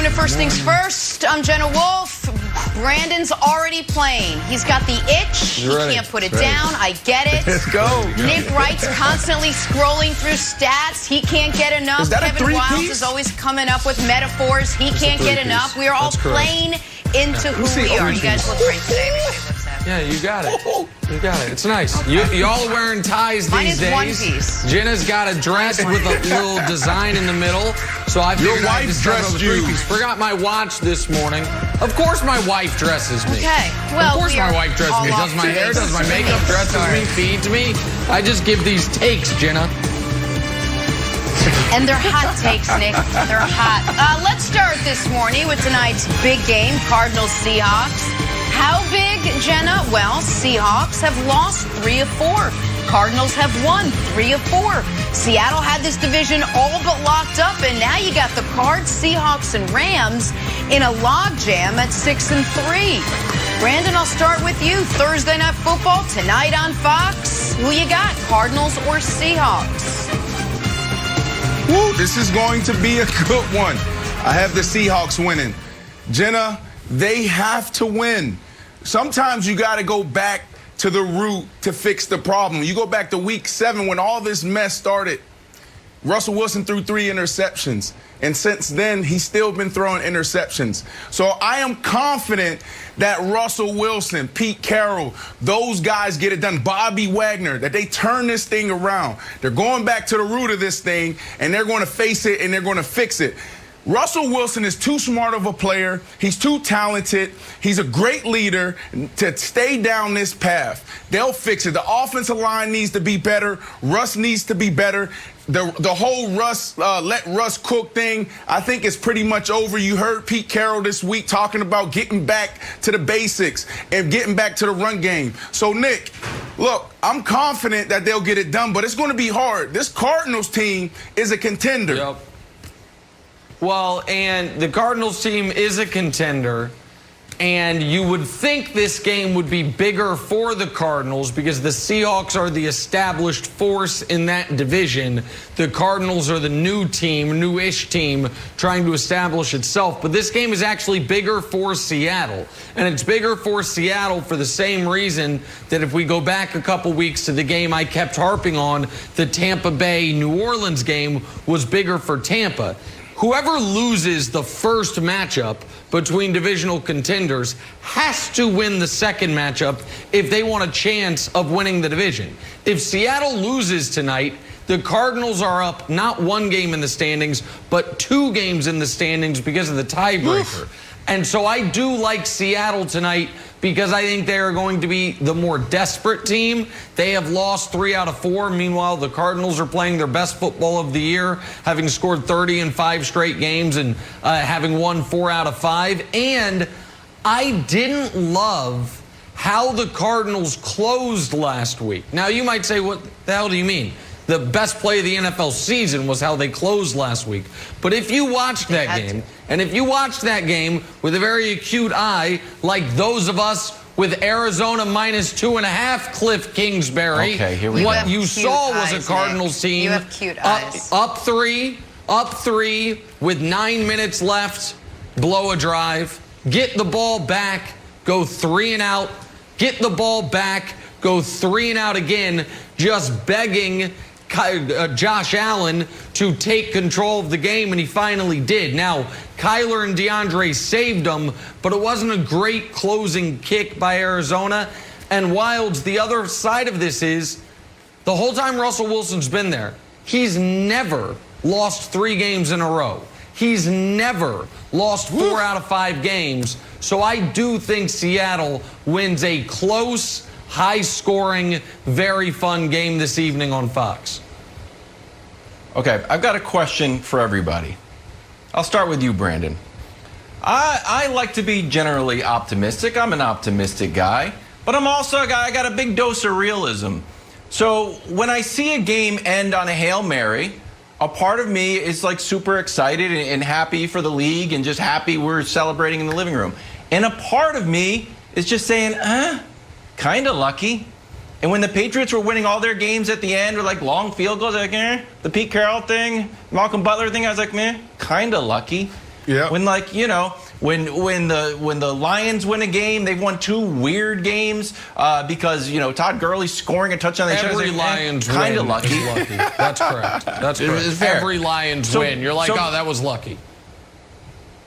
Welcome to First Things First. I'm Jenna Wolfe. Brandon's already playing. He's got the itch. He can't put it down. I get it. Let's go. Nick Wright's constantly scrolling through stats. He can't get enough. Kevin Wiles is always coming up with metaphors. He can't get enough. We are all playing into who we are. You guys look great today. Everybody looks happy. Yeah, you got it. You got it. It's nice. Y'all are wearing ties these days. Mine is one piece. Jenna's got a dress with a little design in the middle. So I figured Your wife dressed you. Forgot my watch this morning. Of course my wife dresses me. Okay. Well, of course my wife dresses me. Does my hair, does my makeup, dresses me, feeds me. I just give these takes, Jenna. And they're hot takes, Nick. They're hot. Let's start this morning with tonight's big game, Cardinals-Seahawks. How big, Jenna? Well, Seahawks have lost 3 of 4. Cardinals have won 3 of 4. Seattle had this division all but locked up, and now you got the Cards, Seahawks, and Rams in a logjam at 6 and 3. Brandon, I'll start with you. Thursday Night Football tonight on Fox. Who you got, Cardinals or Seahawks? Woo, this is going to be a good one. I have the Seahawks winning. Jenna, they have to win. Sometimes you got to go back to the root to fix the problem. You go back to week 7 when all this mess started. Russell Wilson threw 3 interceptions. And since then, he's still been throwing interceptions. So I am confident that Russell Wilson, Pete Carroll, those guys get it done. Bobby Wagner, that they turn this thing around. They're going back to the root of this thing, and they're going to face it, and they're going to fix it. Russell Wilson is too smart of a player. He's too talented. He's a great leader to stay down this path. They'll fix it. The offensive line needs to be better. Russ needs to be better. The whole Russ, let Russ cook thing, I think is pretty much over. You heard Pete Carroll this week talking about getting back to the basics and getting back to the run game. So, Nick, look, I'm confident that they'll get it done, but it's going to be hard. This Cardinals team is a contender. Yep. Well, and the Cardinals team is a contender, and you would think this game would be bigger for the Cardinals because the Seahawks are the established force in that division. The Cardinals are the new team, newish team, trying to establish itself. But this game is actually bigger for Seattle, and it's bigger for Seattle for the same reason that if we go back a couple weeks to the game I kept harping on, the Tampa Bay-New Orleans game was bigger for Tampa. Whoever loses the first matchup between divisional contenders has to win the second matchup if they want a chance of winning the division. If Seattle loses tonight, the Cardinals are up not 1 game in the standings, but 2 games in the standings because of the tiebreaker. And so I do like Seattle tonight because I think they are going to be the more desperate team. They have lost 3 out of 4. Meanwhile, the Cardinals are playing their best football of the year, having scored 30 in 5 straight games and having won 4 out of 5. And I didn't love how the Cardinals closed last week. Now, you might say, what the hell do you mean? The best play of the NFL season was how they closed last week. But if you watched that game, and if you watched that game with a very acute eye, like those of us with Arizona minus 2.5, Cliff Kingsbury, okay, here we what go. you saw was a Cardinals team You have cute eyes. up 3 with 9 minutes left, blow a drive, get the ball back, go 3 and out, get the ball back, go 3 and out again, just begging Josh Allen to take control of the game, and he finally did. Now, Kyler and DeAndre saved them, but it wasn't a great closing kick by Arizona. And Wilds, the other side of this is, the whole time Russell Wilson's been there, he's never lost 3 games in a row. He's never lost 4 out of 5 games. So I do think Seattle wins a close, high-scoring, very fun game this evening on Fox. Okay, I've got a question for everybody. I'll start with you, Brandon. I like to be generally optimistic. I'm an optimistic guy, but I'm also a guy, I got a big dose of realism. So when I see a game end on a Hail Mary, a part of me is like super excited and happy for the league and just happy we're celebrating in the living room. And a part of me is just saying, kind of lucky. And when the Patriots were winning all their games at the end, or like long field goals, like, the Pete Carroll thing, Malcolm Butler thing, I was like, kind of lucky. Yeah. When when the Lions win a game, they've won 2 weird games because Todd Gurley's scoring a touchdown. Every Lions win kind of lucky. is lucky. That's correct. That's correct. Every Lions win. You're like, oh, that was lucky.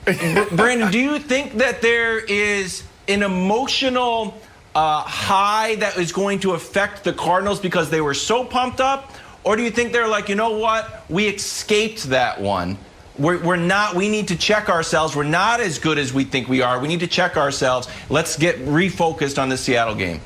Brandon, do you think that there is an emotional high that is going to affect the Cardinals because they were so pumped up? Or do you think they're like, you know what? We escaped that one. We're not. We need to check ourselves. We're not as good as we think we are. We need to check ourselves. Let's get refocused on the Seattle game.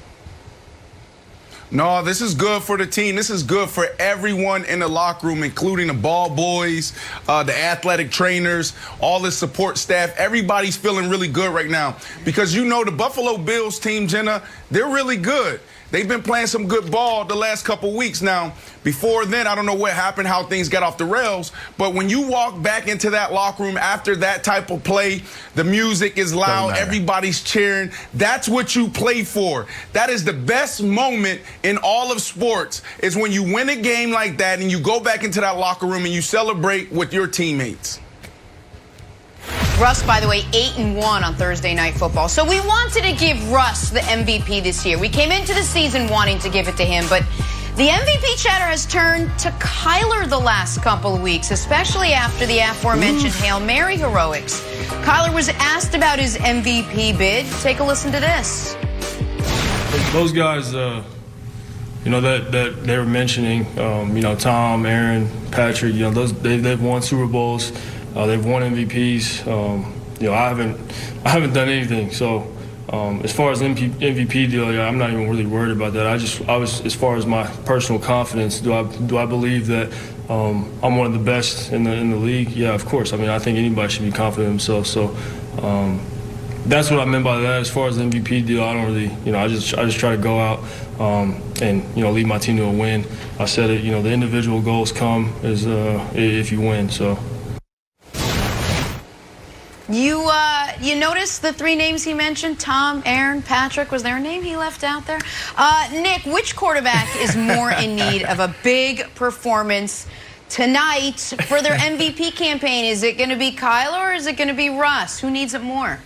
No, this is good for the team. This is good for everyone in the locker room, including the ball boys, the athletic trainers, all the support staff. Everybody's feeling really good right now because the Buffalo Bills team, Jenna, they're really good. They've been playing some good ball the last couple weeks now. Before then, I don't know what happened, how things got off the rails. But when you walk back into that locker room after that type of play, the music is loud, everybody's cheering. That's what you play for. That is the best moment in all of sports, is when you win a game like that and you go back into that locker room and you celebrate with your teammates. Russ, by the way, 8-1 on Thursday Night Football. So we wanted to give Russ the MVP this year. We came into the season wanting to give it to him, but the MVP chatter has turned to Kyler the last couple of weeks, especially after the aforementioned Hail Mary heroics. Kyler was asked about his MVP bid. Take a listen to this. Those guys, that they were mentioning, Tom, Aaron, Patrick, they've won Super Bowls. They've won MVPs. I haven't done anything. So as far as MVP deal, I'm not even really worried about that. I was as far as my personal confidence. Do I believe that I'm one of the best in the league? Yeah, of course. I mean, I think anybody should be confident in themselves. So that's what I meant by that. As far as the MVP deal, I don't really, I just try to go out and lead my team to a win. I said it. The individual goals come if you win. So. You noticed the 3 names he mentioned? Tom, Aaron, Patrick. Was there a name he left out there? Nick, which quarterback is more in need of a big performance tonight for their MVP campaign? Is it going to be Kyler or is it going to be Russ? Who needs it more?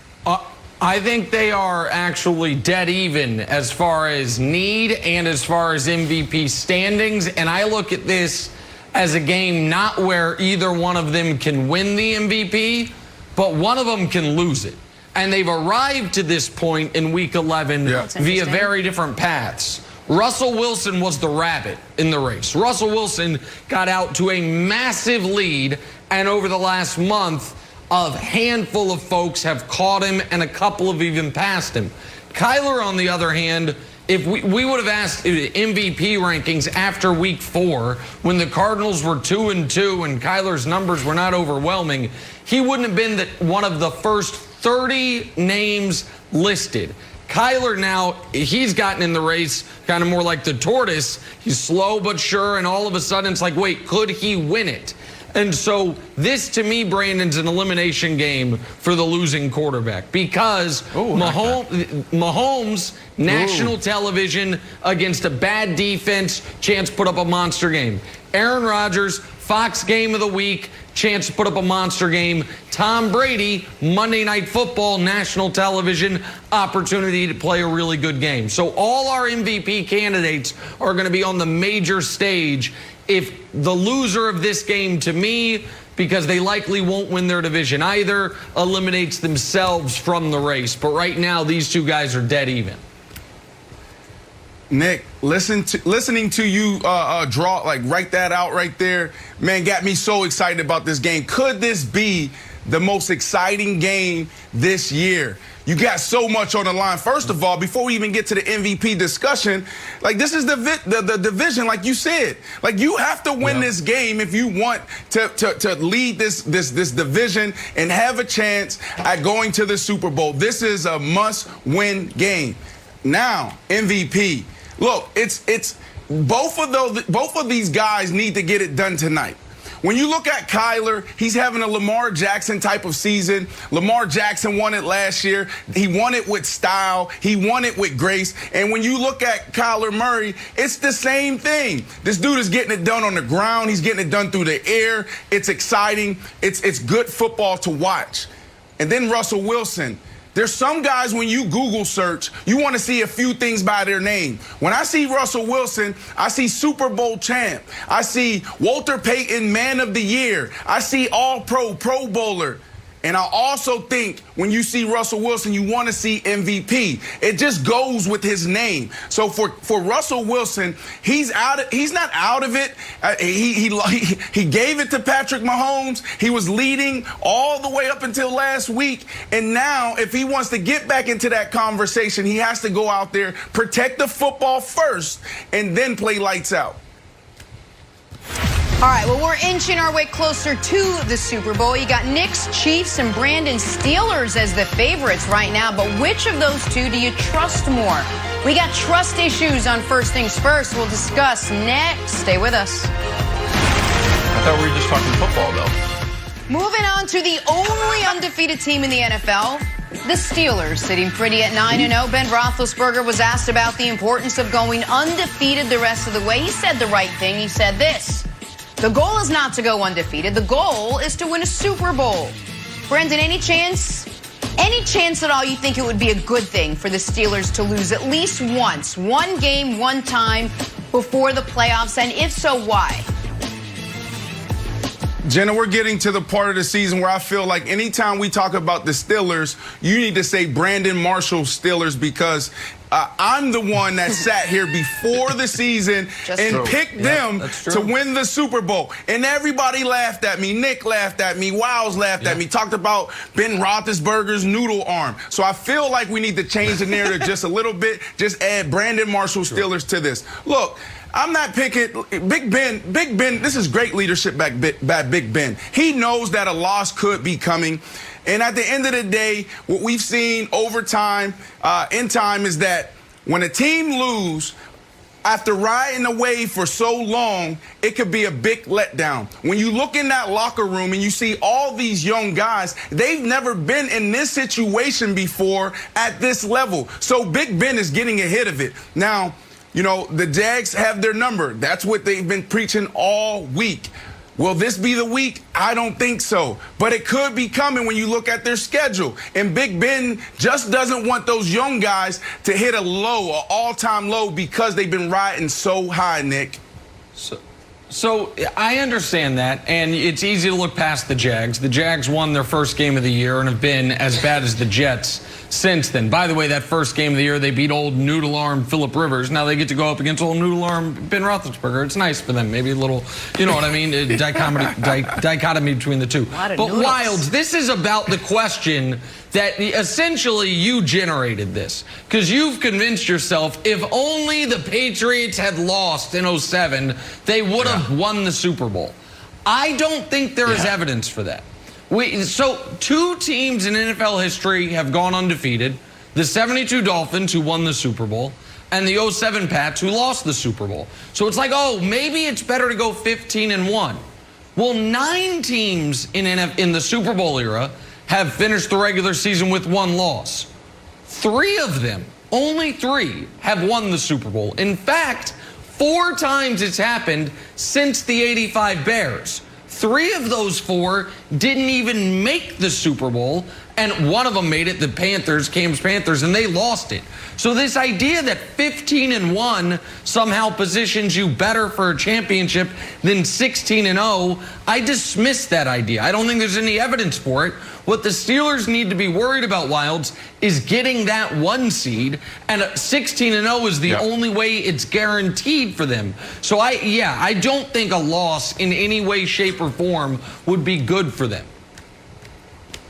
I think they are actually dead even as far as need and as far as MVP standings. And I look at this as a game not where either one of them can win the MVP, but one of them can lose it. And they've arrived to this point in Week 11 via very different paths. Russell Wilson was the rabbit in the race. Russell Wilson got out to a massive lead, and over the last month, a handful of folks have caught him, and a couple have even passed him. Kyler, on the other hand, if we would have asked MVP rankings after Week 4, when the Cardinals were 2-2 and Kyler's numbers were not overwhelming, he wouldn't have been one of the first 30 names listed. Kyler now, he's gotten in the race kind of more like the tortoise. He's slow but sure, and all of a sudden it's like, wait, could he win it? And so this, to me, Brandon's an elimination game for the losing quarterback because Mahomes, national television against a bad defense, chance to put up a monster game. Aaron Rodgers, Fox Game of the Week, chance to put up a monster game. Tom Brady, Monday Night Football, national television, opportunity to play a really good game. So all our MVP candidates are going to be on the major stage. If the loser of this game, to me, because they likely won't win their division either, eliminates themselves from the race. But right now, these two guys are dead even. Nick, listening to you write that out right there, man, got me so excited about this game. Could this be the most exciting game this year? You got so much on the line. First of all, before we even get to the MVP discussion, this is the division, like you said. You have to win this game if you want to lead this division and have a chance at going to the Super Bowl. This is a must-win game. Now, MVP. Look, it's both of these guys need to get it done tonight. When you look at Kyler, he's having a Lamar Jackson type of season. Lamar Jackson won it last year. He won it with style. He won it with grace. And when you look at Kyler Murray, it's the same thing. This dude is getting it done on the ground. He's getting it done through the air. It's exciting. It's good football to watch. And then Russell Wilson. There's some guys, when you Google search, you want to see a few things by their name. When I see Russell Wilson, I see Super Bowl champ. I see Walter Payton Man of the Year. I see All-Pro, Pro Bowler. And I also think when you see Russell Wilson, you want to see MVP. It just goes with his name. So for Russell Wilson, he's not out of it. He gave it to Patrick Mahomes. He was leading all the way up until last week. And now, if he wants to get back into that conversation, he has to go out there, protect the football first, and then play lights out. All right, well, we're inching our way closer to the Super Bowl. You got Knicks, Chiefs, and Brandon Steelers as the favorites right now. But which of those two do you trust more? We got trust issues on First Things First. We'll discuss next. Stay with us. I thought we were just talking football, though. Moving on to the only undefeated team in the NFL, the Steelers, sitting pretty at 9-0. Ben Roethlisberger was asked about the importance of going undefeated the rest of the way. He said the right thing. He said this: the goal is not to go undefeated. The goal is to win a Super Bowl. Brandon, any chance at all you think it would be a good thing for the Steelers to lose at least once, one game, one time before the playoffs? And if so, why? Jenna, we're getting to the part of the season where I feel like anytime we talk about the Steelers, you need to say Brandon Marshall Steelers, because I'm the one that sat here before the season and picked them to win the Super Bowl. And everybody laughed at me. Nick laughed at me. Wiles laughed at me. Talked about Ben Roethlisberger's noodle arm. So I feel like we need to change the narrative just a little bit. Just add Brandon Marshall Steelers to this. Look, I'm not picking Big Ben. Big Ben, this is great leadership by Big Ben. He knows that a loss could be coming. And at the end of the day, what we've seen over time, in time, is that when a team loses, after riding the wave for so long, it could be a big letdown. When you look in that locker room and you see all these young guys, they've never been in this situation before at this level. So Big Ben is getting ahead of it. Now, you know, the Jags have their number. That's what they've been preaching all week. Will this be the week? I don't think so. But it could be coming when you look at their schedule. And Big Ben just doesn't want those young guys to hit a low, an all-time low, because they've been riding so high, Nick. So I understand that, and it's easy to look past the Jags. The Jags won their first game of the year and have been as bad as the Jets since then. By the way, that first game of the year, they beat old noodle arm Phillip Rivers. Now they get to go up against old noodle arm Ben Roethlisberger. It's nice for them. Maybe a little, you know what I mean, dichotomy between the two. But Wilds, this is about the question that essentially you generated this, because you've convinced yourself if only the Patriots had lost in 07, they would have won the Super Bowl. I don't think there is evidence for that. So two teams in NFL history have gone undefeated: the 72 Dolphins, who won the Super Bowl, and the 07 Pats, who lost the Super Bowl. So it's like, oh, maybe it's better to go 15-1. Well, 9 teams in the Super Bowl era have finished the regular season with 1 loss. 3 of them, only 3, have won the Super Bowl. In fact, 4 times it's happened since the '85 Bears. 3 of those 4 didn't even make the Super Bowl, and one of them made it, the Panthers, Cam's Panthers, and they lost it. So this idea that 15-1 somehow positions you better for a championship than 16-0, I dismiss that idea. I don't think there's any evidence for it. What the Steelers need to be worried about, Wilds, is getting that 1 seed, and 16-0 is the only way it's guaranteed for them. So I don't think a loss in any way, shape, or form would be good for them.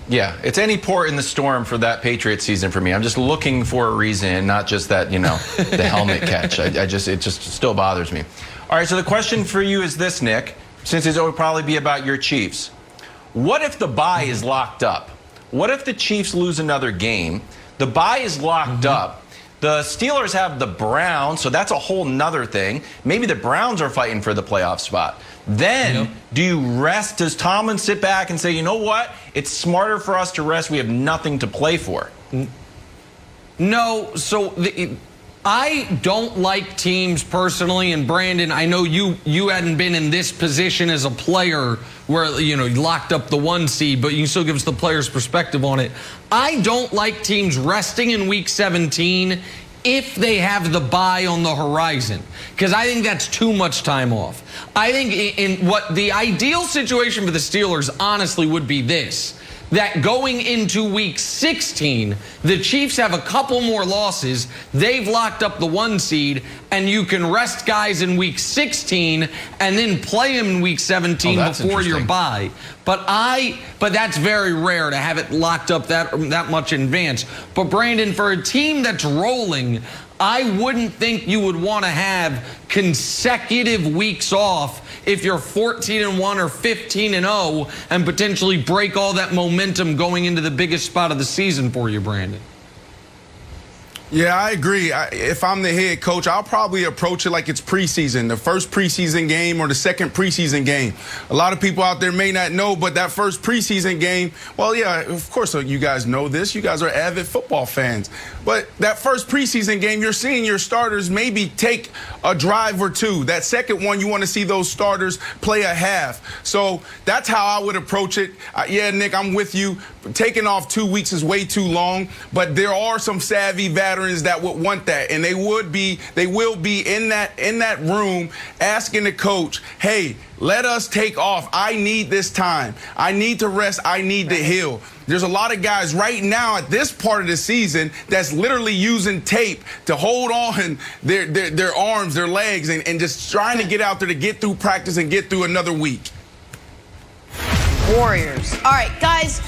Yeah, it's any port in the storm for that Patriots season for me. I'm just looking for a reason, not just that, you know, the helmet catch. It just still bothers me. All right, so the question for you is this, Nick, since it would probably be about your Chiefs. What if the bye is locked up? What if the Chiefs lose another game? The bye is locked up. The Steelers have the Browns, so that's a whole nother thing. Maybe the Browns are fighting for the playoff spot. Then, do you rest? Does Tomlin sit back and say, you know what? It's smarter for us to rest. We have nothing to play for. No, I don't like teams personally, and Brandon, I know you hadn't been in this position as a player where, you locked up the 1 seed, but you can still give us the player's perspective on it. I don't like teams resting in week 17 if they have the bye on the horizon, because I think that's too much time off. I think in what the ideal situation for the Steelers honestly would be this, that going into week 16, the Chiefs have a couple more losses. They've locked up the 1 seed, and you can rest guys in week 16 and then play them in week 17 before your bye. But that's very rare to have it locked up that much in advance. But Brandon, for a team that's rolling, I wouldn't think you would want to have consecutive weeks off if you're 14-1 or 15-0 and potentially break all that momentum going into the biggest spot of the season for you, Brandon. Yeah, I agree. If I'm the head coach, I'll probably approach it like it's preseason, the first preseason game or the second preseason game. A lot of people out there may not know, but that first preseason game, well, yeah, of course you guys know this. You guys are avid football fans. But that first preseason game, you're seeing your starters maybe take a drive or two. That second one, you want to see those starters play a half. So that's how I would approach it. Yeah, Nick, I'm with you. Taking off 2 weeks is way too long, but there are some savvy veterans that would want that, and they will be in that room asking the coach, hey, let us take off. I need this time. I need to rest. I need to heal. There's a lot of guys right now at this part of the season that's literally using tape to hold on their arms, their legs, and just trying to get out there to get through practice and get through another week. Warriors. All right, guys,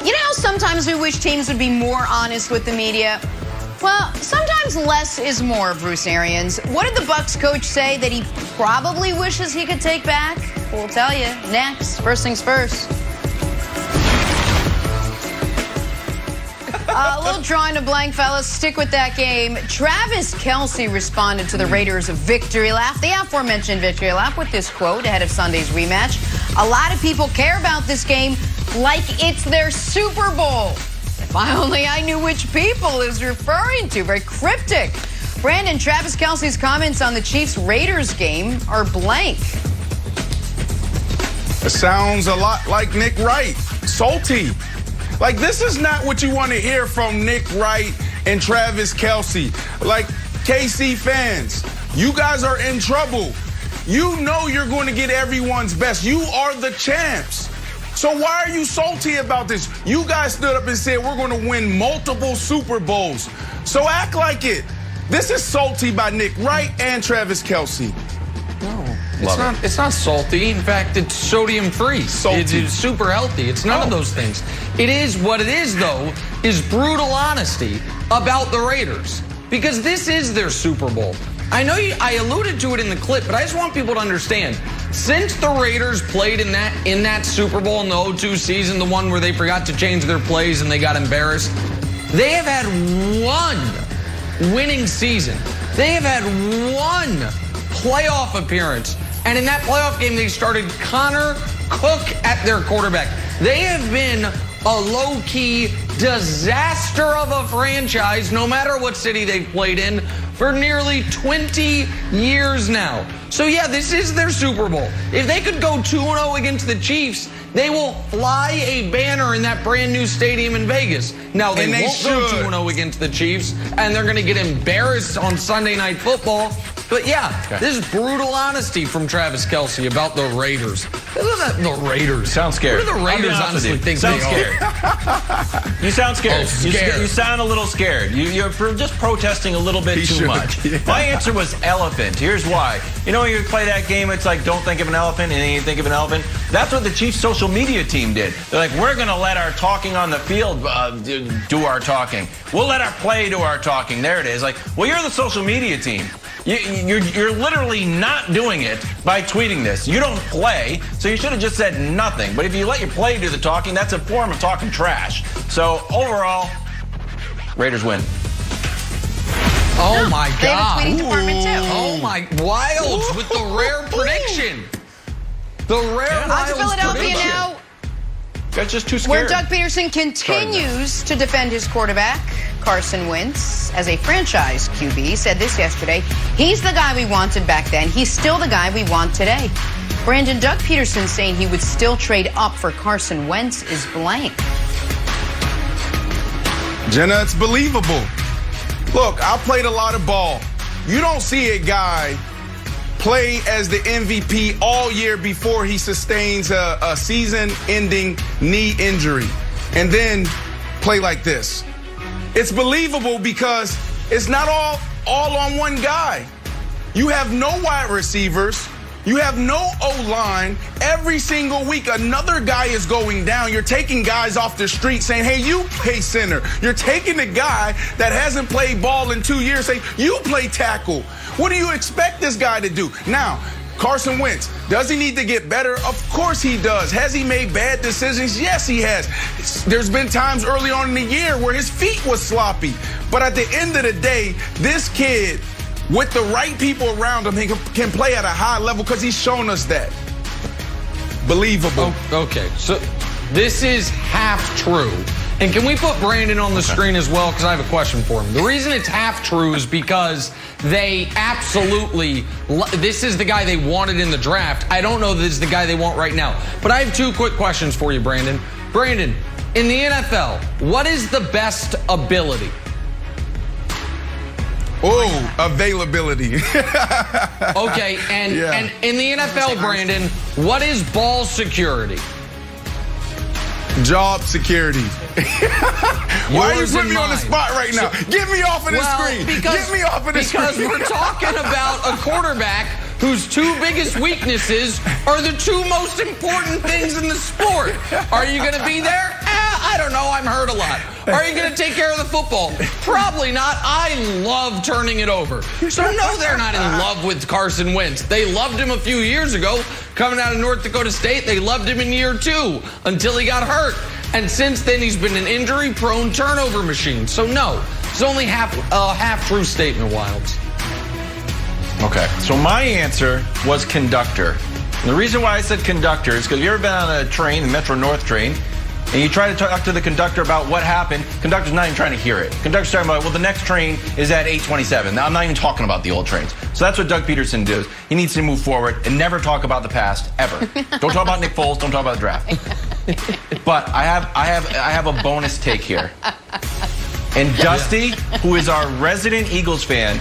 you know how sometimes we wish teams would be more honest with the media? Well, sometimes less is more, Bruce Arians. What did the Bucs coach say that he probably wishes he could take back? We'll tell you next. First things first. A little drawing a blank, fellas. Stick with that game. Travis Kelce responded to the Raiders' victory lap, the aforementioned victory lap, with this quote ahead of Sunday's rematch. A lot of people care about this game like it's their Super Bowl. If I knew which people is referring to. Very cryptic. Brandon, Travis Kelce's comments on the Chiefs-Raiders game are blank. It sounds a lot like Nick Wright. Salty. Like, this is not what you want to hear from Nick Wright and Travis Kelce. Like, KC fans, you guys are in trouble. You know you're going to get everyone's best. You are the champs. So why are you salty about this? You guys stood up and said we're going to win multiple Super Bowls. So act like it. This is salty by Nick Wright and Travis Kelce. No, it's not salty. In fact, it's sodium-free. It's super healthy. It's none of those things. It is what it is, though, is brutal honesty about the Raiders. Because this is their Super Bowl. I know I alluded to it in the clip, but I just want people to understand. Since the Raiders played in that Super Bowl in the 2002 season, the one where they forgot to change their plays and they got embarrassed, they have had one winning season. They have had one playoff appearance. And in that playoff game, they started Connor Cook at their quarterback. They have been a low-key disaster of a franchise, no matter what city they've played in, for nearly 20 years now. So, yeah, this is their Super Bowl. If they could go 2-0 against the Chiefs, they will fly a banner in that brand-new stadium in Vegas. Now, they won't go 2-0 against the Chiefs, and they're going to get embarrassed on Sunday Night Football. But, yeah, This is brutal honesty from Travis Kelce about the Raiders. The Raiders. Sound scared. What do the Raiders honestly think they are? You sound scared. Oh, scared. You sound a little scared. You're just protesting a little bit too much. Yeah. My answer was elephant. Here's why. You know when you play that game, it's like, don't think of an elephant, and then you think of an elephant. That's what the Chiefs social media team did. They're like, we're going to let our talking on the field do our talking. We'll let our play do our talking. There it is. Like, well, you're the social media team. You're literally not doing it by tweeting this. You don't play, so you should have just said nothing. But if you let your play do the talking, that's a form of talking trash. So overall, Raiders win. Oh, my They have a God. tweeting department, too. Oh, my. Wilds with the rare prediction. The rare On to Wilds Philadelphia prediction. now, That's just too where scared. Doug Peterson continues to defend his quarterback, Carson Wentz, as a franchise QB. Said this yesterday. He's the guy we wanted back then. He's still the guy we want today. Brandon, Doug Peterson saying he would still trade up for Carson Wentz is blank. Jenna, it's believable. Look, I played a lot of ball. You don't see a guy play as the MVP all year before he sustains a season-ending knee injury and then play like this. It's believable because it's not all on one guy. You have no wide receivers. You have no O-line. Every single week, another guy is going down. You're taking guys off the street saying, hey, you play center. You're taking a guy that hasn't played ball in 2 years saying, you play tackle. What do you expect this guy to do? Now, Carson Wentz, does he need to get better? Of course he does. Has he made bad decisions? Yes, he has. There's been times early on in the year where his feet was sloppy. But at the end of the day, this kid, with the right people around him, he can play at a high level because he's shown us that. Believable. Oh, okay, so this is half true. And can we put Brandon on the screen as well? Because I have a question for him. The reason it's half true is because they absolutely, this is the guy they wanted in the draft. I don't know that this is the guy they want right now. But I have two quick questions for you, Brandon. Brandon, in the NFL, what is the best ability? Oh, availability. Okay, and in the NFL, Brandon, what is ball security? Job security. Why are you putting me on the spot right now? Get me off of the screen. Get me off of the screen. Because we're talking about a quarterback whose two biggest weaknesses are the two most important things in the sport. Are you going to be there? I don't know. I'm hurt a lot. Are you going to take care of the football? Probably not. I love turning it over. So no, they're not in love with Carson Wentz. They loved him a few years ago. Coming out of North Dakota State, they loved him in year 2 until he got hurt. And since then, he's been an injury-prone turnover machine. So no, it's only half-true statement, Wilds. Okay, so my answer was conductor. And the reason why I said conductor is because you ever been on a train, the Metro North train, and you try to talk to the conductor about what happened, conductor's not even trying to hear it. Conductor's talking about, well, the next train is at 8:27. Now, I'm not even talking about the old trains. So that's what Doug Peterson does. He needs to move forward and never talk about the past, ever. Don't talk about Nick Foles, don't talk about the draft. But I have a bonus take here. And Dusty, who is our resident Eagles fan,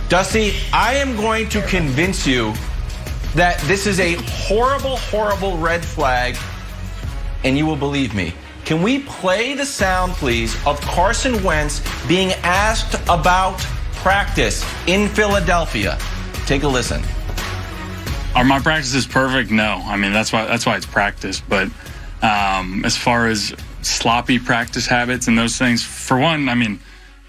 Dusty, I am going to convince you that this is a horrible, horrible red flag, and you will believe me. Can we play the sound, please, of Carson Wentz being asked about practice in Philadelphia? Take a listen. Are my practices perfect? No. I mean, that's why it's practice. But as far as sloppy practice habits and those things, for one, I mean,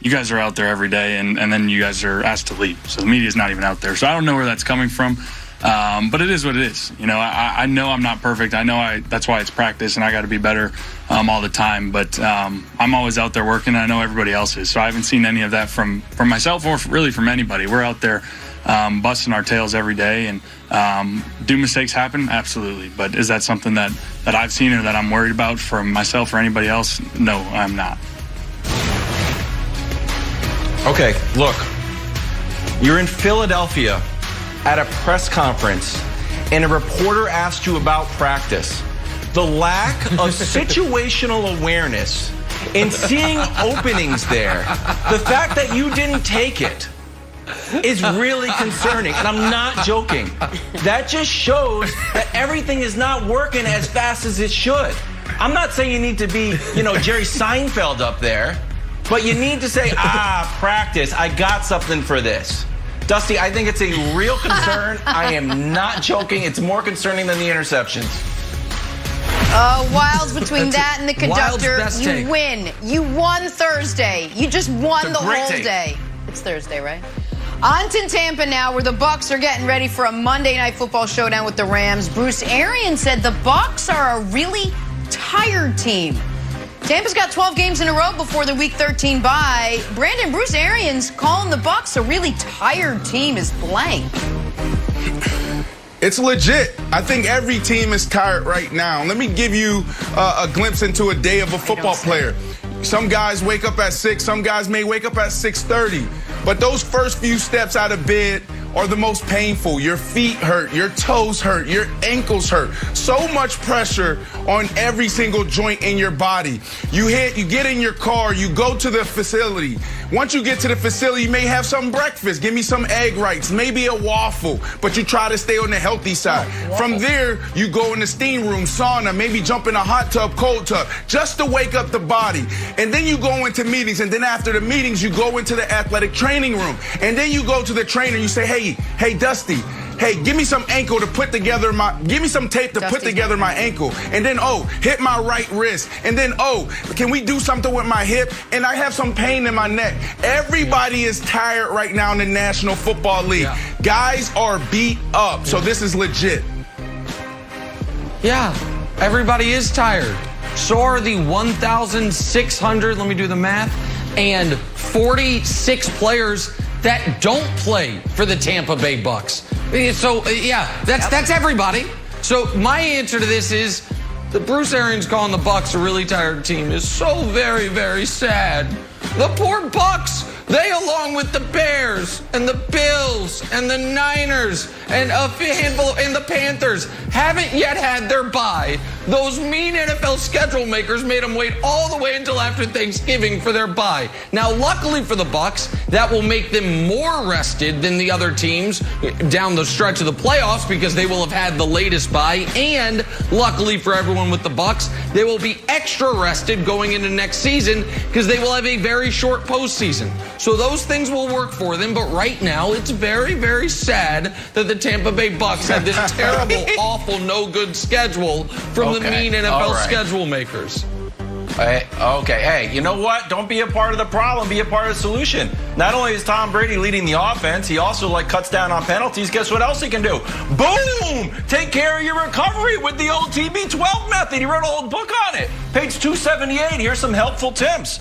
you guys are out there every day, and then you guys are asked to leave. So the media's not even out there. So I don't know where that's coming from. But it is what it is. You know, I know I'm not perfect. I know that's why it's practice, and I got to be better all the time. But I'm always out there working, and I know everybody else is. So I haven't seen any of that from myself or really from anybody. We're out there busting our tails every day. And do mistakes happen? Absolutely. But is that something that I've seen or that I'm worried about for myself or anybody else? No, I'm not. Okay, look. You're in Philadelphia at a press conference, and a reporter asked you about practice. The lack of situational awareness in seeing openings there, the fact that you didn't take it is really concerning, and I'm not joking. That just shows that everything is not working as fast as it should. I'm not saying you need to be, Jerry Seinfeld up there, but you need to say, practice, I got something for this. Dusty, I think it's a real concern. I am not joking. It's more concerning than the interceptions. Wilds, between that and the conductor, you win. You won Thursday. You just won the whole day. It's Thursday, right? On to Tampa now, where the Bucs are getting ready for a Monday Night Football showdown with the Rams. Bruce Arians said the Bucs are a really tired team. Tampa's got 12 games in a row before the Week 13 bye. Brandon, Bruce Arians calling the Bucs a really tired team is blank. It's legit. I think every team is tired right now. Let me give you a glimpse into a day of a football player. Some guys wake up at 6, some guys may wake up at 6:30. But those first few steps out of bed are the most painful. Your feet hurt, your toes hurt, your ankles hurt. So much pressure on every single joint in your body. You get in your car, you go to the facility. Once you get to the facility, you may have some breakfast. Give me some egg Wrights, maybe a waffle, but you try to stay on the healthy side. From there, you go in the steam room, sauna, maybe jump in a hot tub, cold tub, just to wake up the body. And then you go into meetings, and then after the meetings, you go into the athletic training room. And then you go to the trainer, you say, hey, Dusty, hey, give me some ankle to put together give me some tape to put together my ankle. And then, hit my right wrist. And then, can we do something with my hip? And I have some pain in my neck. Everybody is tired right now in the National Football League. Yeah. Guys are beat up. So this is legit. Yeah, everybody is tired. So are the 1,600, let me do the math, and 46 players that don't play for the Tampa Bay Bucs. So, yeah, that's everybody. So my answer to this is the Bruce Arians calling the Bucs a really tired team is so very, very sad. The poor Bucs, they along with the Bears and the Bills and the Niners and a handful and the Panthers haven't yet had their bye. Those mean NFL schedule makers made them wait all the way until after Thanksgiving for their bye. Now, luckily for the Bucs, that will make them more rested than the other teams down the stretch of the playoffs because they will have had the latest bye. And luckily for everyone with the Bucs, they will be extra rested going into next season because they will have a very short postseason. So those things will work for them. But right now, it's very, very sad that the Tampa Bay Bucs have this terrible, awful, no good schedule from the mean NFL schedule makers. Okay, hey, you know what? Don't be a part of the problem, be a part of the solution. Not only is Tom Brady leading the offense, he also cuts down on penalties. Guess what else he can do? Boom! Take care of your recovery with the old TB12 method. He wrote a whole book on it. Page 278, here's some helpful tips.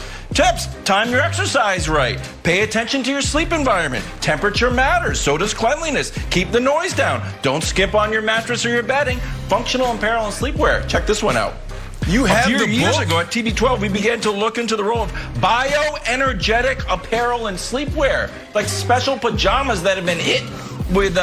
Time your exercise right. Pay attention to your sleep environment. Temperature matters, so does cleanliness. Keep the noise down. Don't skimp on your mattress or your bedding. Functional apparel and sleepwear. Check this one out. You have a few years book? ago at TB12, we began to look into the role of bioenergetic apparel and sleepwear, like special pajamas that have been hit with,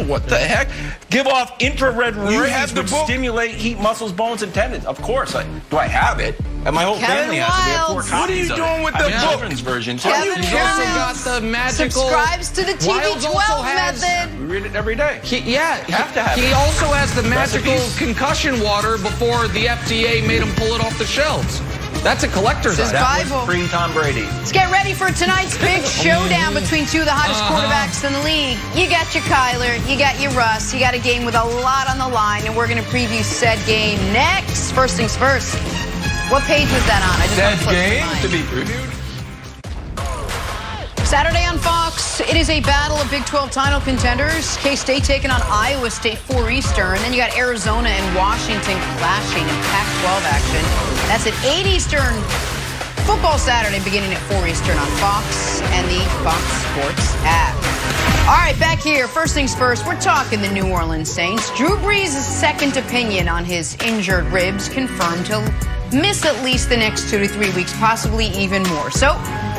what the heck? Give off infrared rays which stimulate, heat muscles, bones, and tendons. Of course. Do I have it? And my whole family has it. We have 4 copies. What are you doing with the children's version, too. Kevin He's also got the magical... subscribes to the TB12 method. We read it every day. He it. also has the magical Recipes. concussion water before the FDA made him pull it off the shelves. That's a collector's This is item. Bible. Free Tom Brady. Let's get ready for tonight's big showdown between two of the hottest quarterbacks in the league. You got your Kyler, you got your Russ, you got a game with a lot on the line, and we're going to preview said game next. First things first. What page was that on? I just Said want to flip game mine. to be previewed. Saturday on Fox, it is a battle of Big 12 title contenders. K-State taking on Iowa State 4 Eastern. Then you got Arizona and Washington clashing in Pac-12 action. That's at 8 Eastern. Football Saturday beginning at 4 Eastern on Fox and the Fox Sports app. All right, back here. First things first, we're talking the New Orleans Saints. Drew Brees' second opinion on his injured ribs confirmed he'll miss at least the next 2 to 3 weeks, possibly even more. So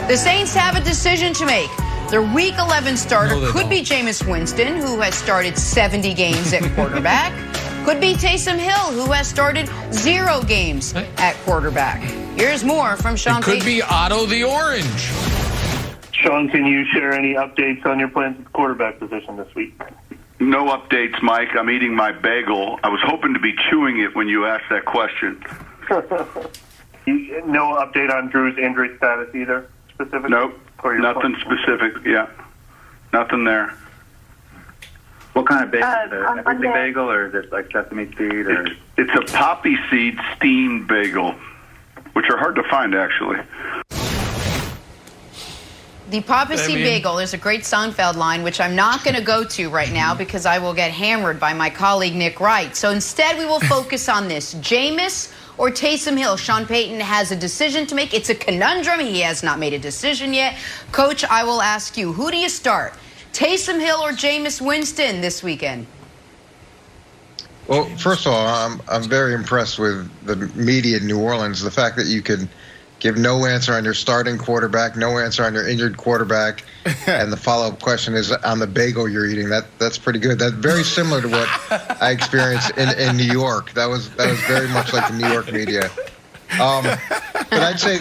the Saints have a decision to make. Their Week 11 starter could be Jameis Winston, who has started 70 games at quarterback. Could be Taysom Hill, who has started 0 games at quarterback. Here's more from Sean. It could be Otto the Orange. Sean, can you share any updates on your plans at the quarterback position this week? No updates, Mike. I'm eating my bagel. I was hoping to be chewing it when you asked that question. No update on Drew's injury status either, specifically? Nope, nothing specific. Yeah, nothing there. What kind of bagel? Everything bagel, or is it like sesame seed? Or It's a poppy seed steamed bagel, which are hard to find, actually. The Poppy Seed Bagel, there's a great Seinfeld line, which I'm not going to go to right now because I will get hammered by my colleague Nick Wright. So instead, we will focus on this. Jameis or Taysom Hill? Sean Payton has a decision to make. It's a conundrum. He has not made a decision yet. Coach, I will ask you, who do you start? Taysom Hill or Jameis Winston this weekend? Well, first of all, I'm very impressed with the media in New Orleans. The fact that you could give no answer on your starting quarterback, no answer on your injured quarterback, and the follow-up question is on the bagel you're eating. That's pretty good. That's very similar to what I experienced in New York. That was very much like the New York media. But I'd say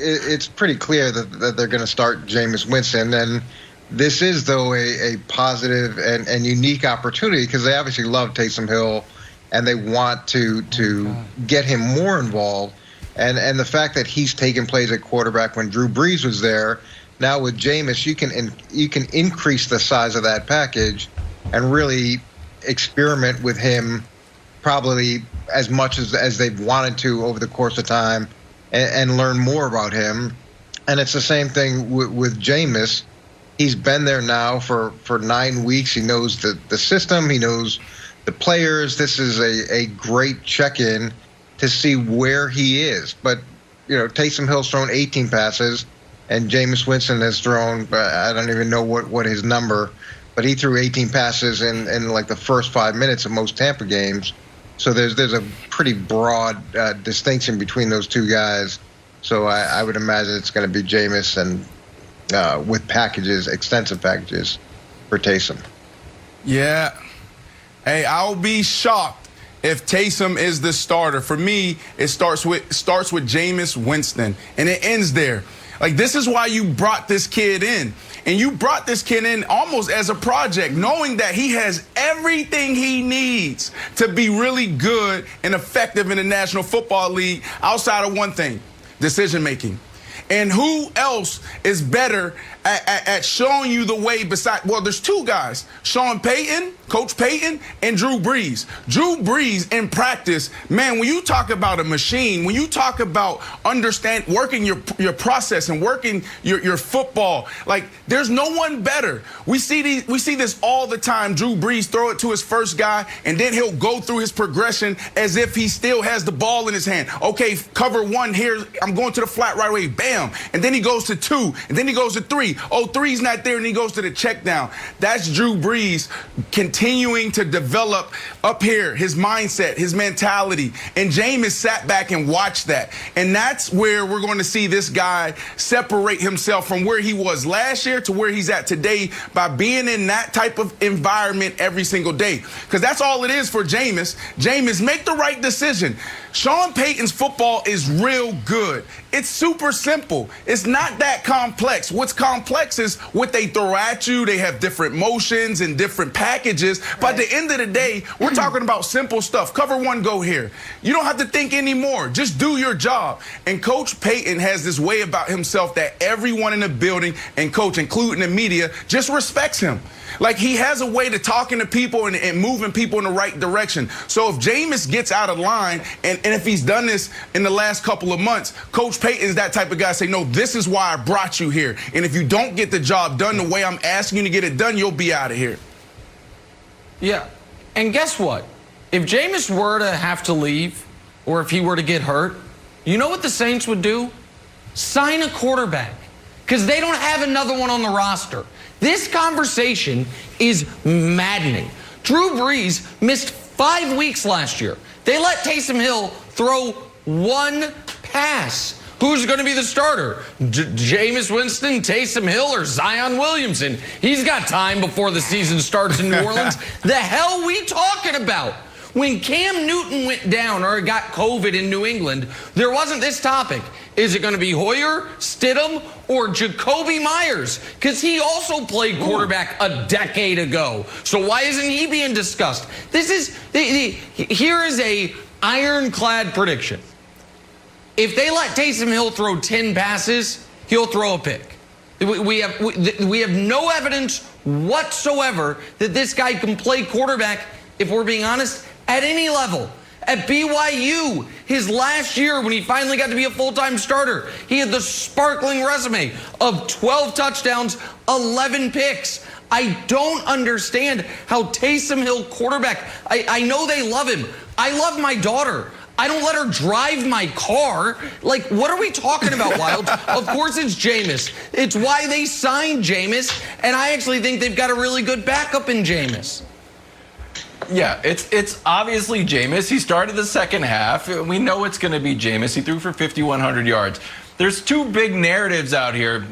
it's pretty clear that they're going to start Jameis Winston, and this is, though, a positive and unique opportunity because they obviously love Taysom Hill and they want to get him more involved. And the fact that he's taken plays at quarterback when Drew Brees was there, now with Jameis, you can increase the size of that package and really experiment with him probably as much as they've wanted to over the course of time and learn more about him. And it's the same thing with Jameis. He's been there now for 9 weeks. He knows the system. He knows the players. This is a great check-in to see where he is. But, Taysom Hill's thrown 18 passes, and Jameis Winston has thrown, I don't even know what his number, but he threw 18 passes in like the first 5 minutes of most Tampa games. So there's a pretty broad distinction between those two guys. So I would imagine it's going to be Jameis and with extensive packages for Taysom. Yeah. Hey, I'll be shocked if Taysom is the starter. For me, it starts with Jameis Winston, and it ends there. Like, this is why you brought this kid in. And you brought this kid in almost as a project, knowing that he has everything he needs to be really good and effective in the National Football League outside of one thing, decision-making. And who else is better at showing you the way there's two guys, Sean Payton, Coach Payton, and Drew Brees. Drew Brees in practice, man, when you talk about a machine, when you talk about working your process and working your football, like, there's no one better. We see this all the time. Drew Brees throw it to his first guy, and then he'll go through his progression as if he still has the ball in his hand. Okay, cover one here, I'm going to the flat right away, bam. And then he goes to 2, and then he goes to 3. Oh, 3's not there, and he goes to the check down. That's Drew Brees continuing to develop up here, his mindset, his mentality. And Jameis sat back and watched that. And that's where we're going to see this guy separate himself from where he was last year to where he's at today by being in that type of environment every single day. Because that's all it is for Jameis. Jameis, make the right decision. Sean Payton's football is real good. It's super simple. It's not that complex. What's complex is what they throw at you. They have different motions and different packages. But at the end of the day, we're talking about simple stuff. Cover one, go here. You don't have to think anymore. Just do your job. And Coach Payton has this way about himself that everyone in the building and coach, including the media, just respects him. Like, he has a way to talking to people and moving people in the right direction. So if Jameis gets out of line, and if he's done this in the last couple of months, Coach Payton is that type of guy, say, no, this is why I brought you here. And if you don't get the job done the way I'm asking you to get it done, you'll be out of here. Yeah. And guess what? If Jameis were to have to leave, or if he were to get hurt, you know what the Saints would do? Sign a quarterback. Because they don't have another one on the roster. This conversation is maddening. Drew Brees missed 5 weeks last year. They let Taysom Hill throw one pass. Who's going to be the starter? Jameis Winston, Taysom Hill, or Zion Williamson? He's got time before the season starts in New Orleans. The hell we talking about? When Cam Newton went down or got COVID in New England, there wasn't this topic. Is it going to be Hoyer, Stidham, or Jacoby Myers? Because he also played quarterback a decade ago. So why isn't he being discussed? Here is a ironclad prediction. If they let Taysom Hill throw 10 passes, he'll throw a pick. We have no evidence whatsoever that this guy can play quarterback, if we're being honest, at any level. At BYU, his last year when he finally got to be a full-time starter, he had the sparkling resume of 12 touchdowns, 11 picks. I don't understand how Taysom Hill quarterback, I know they love him. I love my daughter. I don't let her drive my car. Like, what are we talking about, Wild? Of course it's Jameis. It's why they signed Jameis, and I actually think they've got a really good backup in Jameis. Yeah, it's obviously Jameis. He started the second half. We know it's going to be Jameis. He threw for 5,100 yards. There's two big narratives out here,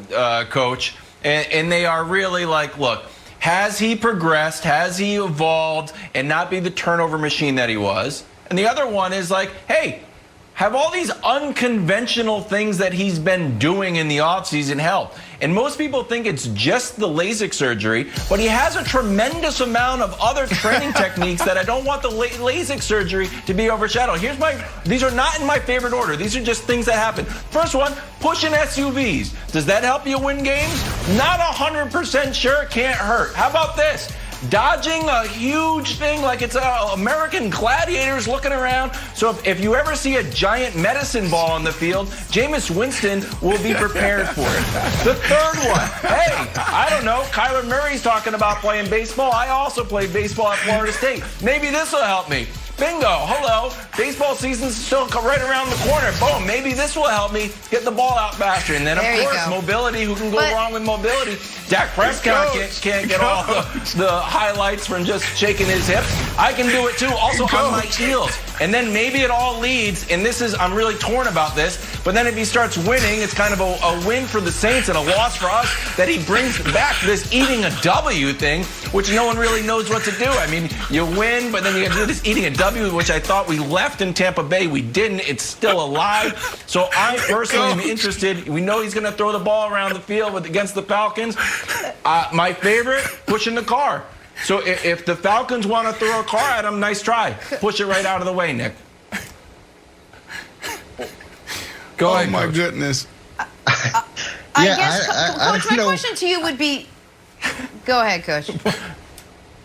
Coach, and they are really like, look, has he progressed? Has he evolved and not be the turnover machine that he was? And the other one is like, hey, have all these unconventional things that he's been doing in the offseason helped? And most people think it's just the LASIK surgery, but he has a tremendous amount of other training techniques that I don't want the LASIK surgery to be overshadowed. These are not in my favorite order. These are just things that happen. First one, pushing SUVs. Does that help you win games? Not 100% sure. Can't hurt. How about this? Dodging a huge thing like it's American gladiators looking around. So if you ever see a giant medicine ball on the field, Jameis Winston will be prepared for it. The third one, hey, I don't know, Kyler Murray's talking about playing baseball. I also played baseball at Florida State. Maybe this will help me. Bingo, hello. Baseball season's still right around the corner. Boom, maybe this will help me get the ball out faster. And then, of course, mobility. Who can go wrong with mobility? Dak Prescott can't get all the highlights from just shaking his hips. I can do it, too, also on my heels. And then maybe it all leads, and I'm really torn about this, but then if he starts winning, it's kind of a win for the Saints and a loss for us that he brings back this eating a W thing, which no one really knows what to do. I mean, you win, but then you got to do this eating a W, which I thought we left in Tampa Bay. We didn't. It's still alive. So I personally am interested. We know he's going to throw the ball around the field against the Falcons. My favorite, pushing the car. So if the Falcons want to throw a car at him, nice try. Push it right out of the way, Nick. Go ahead, Oh, my Coach. goodness. I guess, Coach, my question to you would be, go ahead, Coach.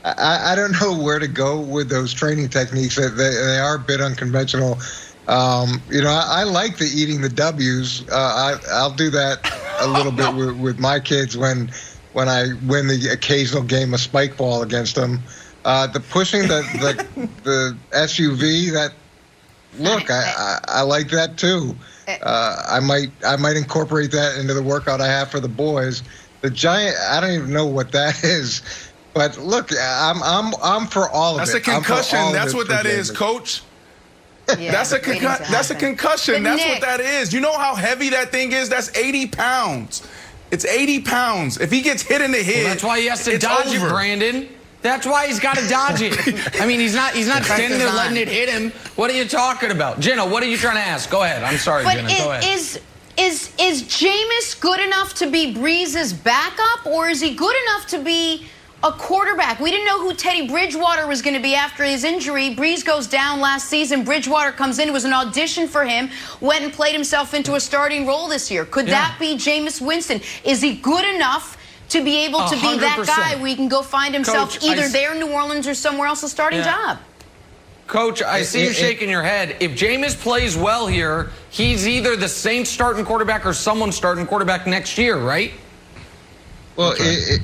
I don't know where to go with those training techniques. They are a bit unconventional. I like the eating the W's. I'll do that a little bit with my kids when I win the occasional game of spike ball against them. The pushing the SUV, I like that too. I might incorporate that into the workout I have for the boys. The giant, I don't even know what that is. But look, I'm for all of it. That's a concussion. That's what that is, Coach. Yeah, That's a concussion. But That's Nick, what that is. You know how heavy that thing is? That's 80 pounds. It's 80 pounds. If he gets hit in the head, That's why he has to dodge it, Brandon. That's why he's got to dodge it. I mean, he's not standing there letting it hit him. What are you talking about? Jenna, what are you trying to ask? Go ahead. I'm sorry, Jenna. Go ahead. Is Jameis good enough to be Brees' backup, or is he good enough to be a quarterback? We didn't know who Teddy Bridgewater was going to be after his injury. Brees goes down last season. Bridgewater comes in. It was an audition for him. Went and played himself into a starting role this year. Could that be Jameis Winston? Is he good enough to be able to be that guy where he can go find himself either there in New Orleans or somewhere else a starting job? Coach, I see you shaking your head. If Jameis plays well here, he's either the Saints starting quarterback or someone starting quarterback next year, right? Well,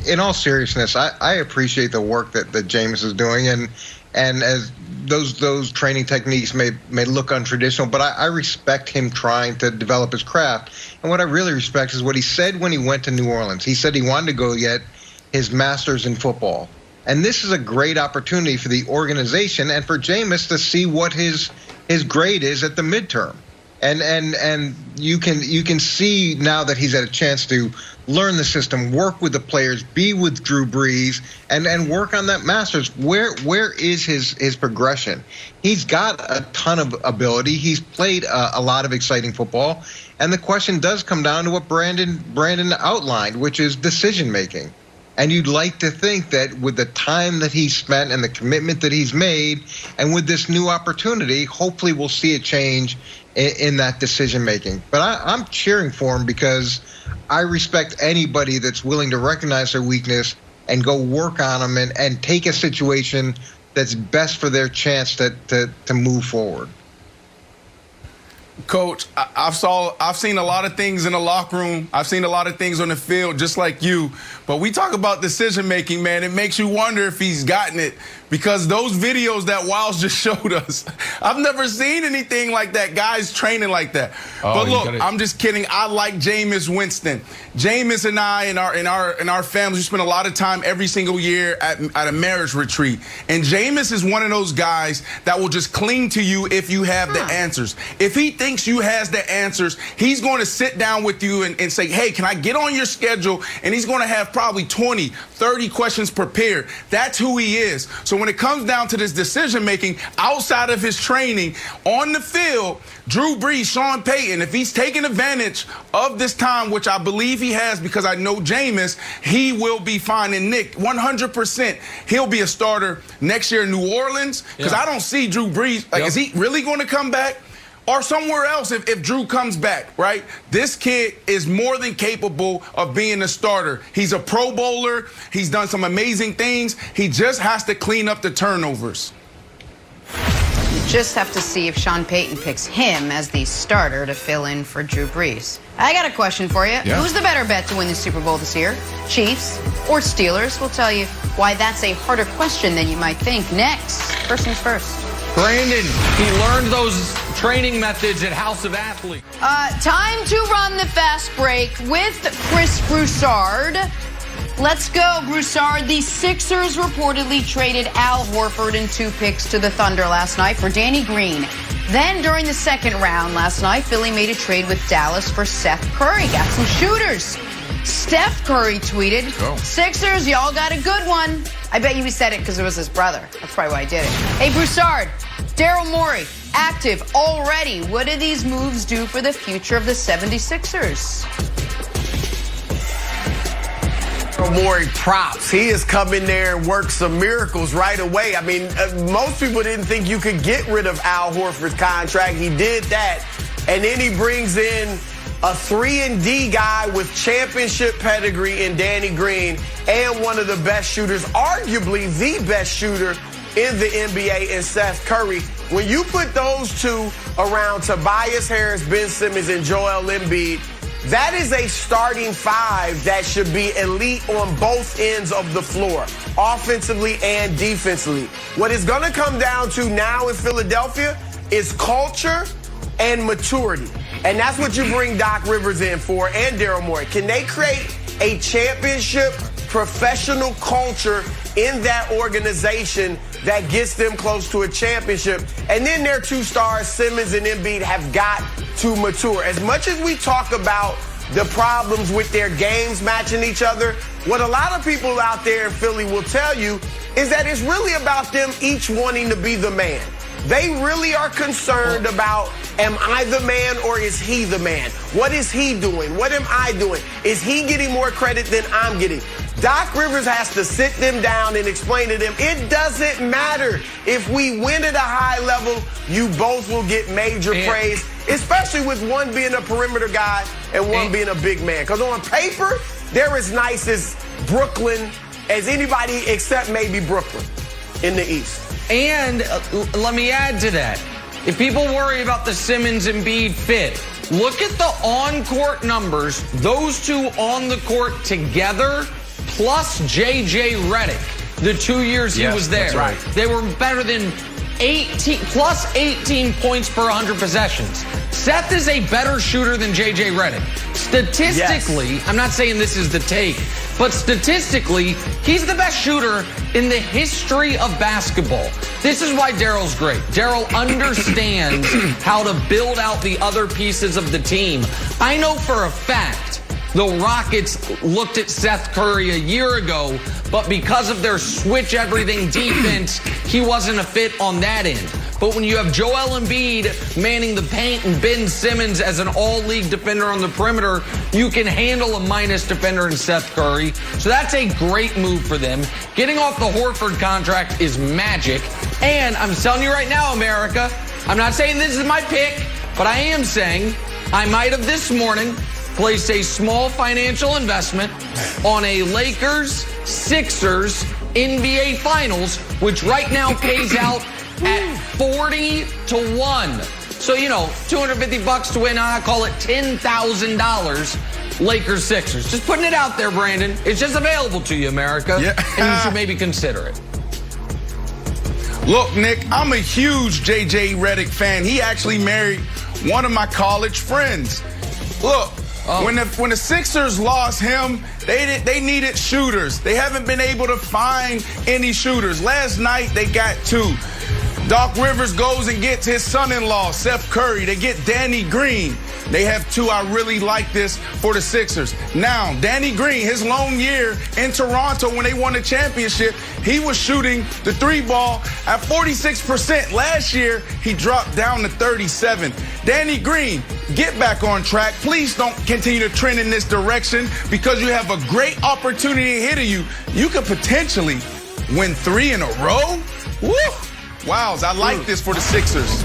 in all seriousness, I appreciate the work that Jameis is doing, and as those training techniques may look untraditional, but I respect him trying to develop his craft. And what I really respect is what he said when he went to New Orleans. He said he wanted to go get his master's in football. And this is a great opportunity for the organization and for Jameis to see what his grade is at the midterm. And you can see now that he's had a chance to learn the system, work with the players, be with Drew Brees, and work on that Masters. Where is his progression? He's got a ton of ability. He's played a lot of exciting football, and the question does come down to what Brandon outlined, which is decision making. And you'd like to think that with the time that he's spent and the commitment that he's made, and with this new opportunity, hopefully we'll see a change in that decision making. But I'm cheering for him because I respect anybody that's willing to recognize their weakness and go work on them and take a situation that's best for their chance to move forward. Coach, I've seen a lot of things in the locker room. I've seen a lot of things on the field, just like you. But we talk about decision-making, man. It makes you wonder if he's gotten it, because those videos that Wiles just showed us, I've never seen anything like that, guys training like that. But look, I'm just kidding. I like Jameis Winston. Jameis and I, in our families, we spend a lot of time every single year at a marriage retreat. And Jameis is one of those guys that will just cling to you if you have the answers. If he thinks you has the answers, he's going to sit down with you and say, hey, can I get on your schedule? And he's going to have probably 20, 30 questions prepared. That's who he is. So when it comes down to this decision-making outside of his training on the field, Drew Brees, Sean Payton, if he's taking advantage of this time, which I believe he has because I know Jameis, he will be fine. And Nick, 100%, he'll be a starter next year in New Orleans, because I don't see Drew Brees. Like, is he really going to come back? Or somewhere else if Drew comes back, right? This kid is more than capable of being a starter. He's a Pro Bowler. He's done some amazing things. He just has to clean up the turnovers. You just have to see if Sean Payton picks him as the starter to fill in for Drew Brees. I got a question for you. Yeah. Who's the better bet to win the Super Bowl this year? Chiefs or Steelers? We'll tell you why that's a harder question than you might think. Next, first things first. Brandon, he learned those training methods at House of Athletes. Time to run the fast break with Chris Broussard. Let's go, Broussard. The Sixers reportedly traded Al Horford and 2 picks to the Thunder last night for Danny Green. Then during the second round last night, Philly made a trade with Dallas for Seth Curry. Got some shooters. Steph Curry tweeted, Sixers, y'all got a good one. I bet you he said it because it was his brother. That's probably why I did it. Hey, Broussard, Daryl Morey, active already. What do these moves do for the future of the 76ers? Morey, props. He has come in there and worked some miracles right away. I mean, most people didn't think you could get rid of Al Horford's contract. He did that. And then he brings in a 3-and-D guy with championship pedigree in Danny Green and one of the best shooters, arguably the best shooter in the NBA in Seth Curry. When you put those two around Tobias Harris, Ben Simmons, and Joel Embiid, that is a starting 5 that should be elite on both ends of the floor, offensively and defensively. What it's going to come down to now in Philadelphia is culture and maturity. And that's what you bring Doc Rivers in for, and Daryl Morey. Can they create a championship professional culture in that organization that gets them close to a championship? And then their 2 stars, Simmons and Embiid, have got to mature. As much as we talk about the problems with their games matching each other, what a lot of people out there in Philly will tell you is that it's really about them each wanting to be the man. They really are concerned about, am I the man or is he the man? What is he doing? What am I doing? Is he getting more credit than I'm getting? Doc Rivers has to sit them down and explain to them, it doesn't matter. If we win at a high level, you both will get major praise, especially with one being a perimeter guy and one being a big man. Because on paper, they're as nice as Brooklyn as anybody except maybe Brooklyn in the East. And let me add to that. If people worry about the Simmons and Embiid fit, look at the on-court numbers. Those 2 on the court together, plus J.J. Redick, the 2 years he was there. That's right. They were better than plus 18 points per 100 possessions. Seth is a better shooter than J.J. Redick. Statistically, I'm not saying this is the take, but statistically, he's the best shooter in the history of basketball. This is why Daryl's great. Daryl understands how to build out the other pieces of the team. I know for a fact the Rockets looked at Seth Curry a year ago, but because of their switch everything defense, he wasn't a fit on that end. But when you have Joel Embiid manning the paint and Ben Simmons as an all-league defender on the perimeter, you can handle a minus defender in Seth Curry. So that's a great move for them. Getting off the Horford contract is magic. And I'm telling you right now, America, I'm not saying this is my pick, but I am saying I might have this morning placed a small financial investment on a Lakers-Sixers NBA Finals, which right now pays out at 40-1. So, $250 to win, I call it $10,000 Lakers Sixers. Just putting it out there, Brandon. It's just available to you, America. Yeah. And you should maybe consider it. Look, Nick, I'm a huge J.J. Redick fan. He actually married one of my college friends. Look, when the Sixers lost him, they needed shooters. They haven't been able to find any shooters. Last night, they got 2. Doc Rivers goes and gets his son-in-law, Seth Curry. They get Danny Green. They have 2. I really like this for the Sixers. Now, Danny Green, his lone year in Toronto when they won the championship, he was shooting the 3-ball at 46%. Last year, he dropped down to 37. Danny Green, get back on track. Please don't continue to trend in this direction because you have a great opportunity ahead of you. You could potentially win 3 in a row. Woo! Wow, I like this for the Sixers.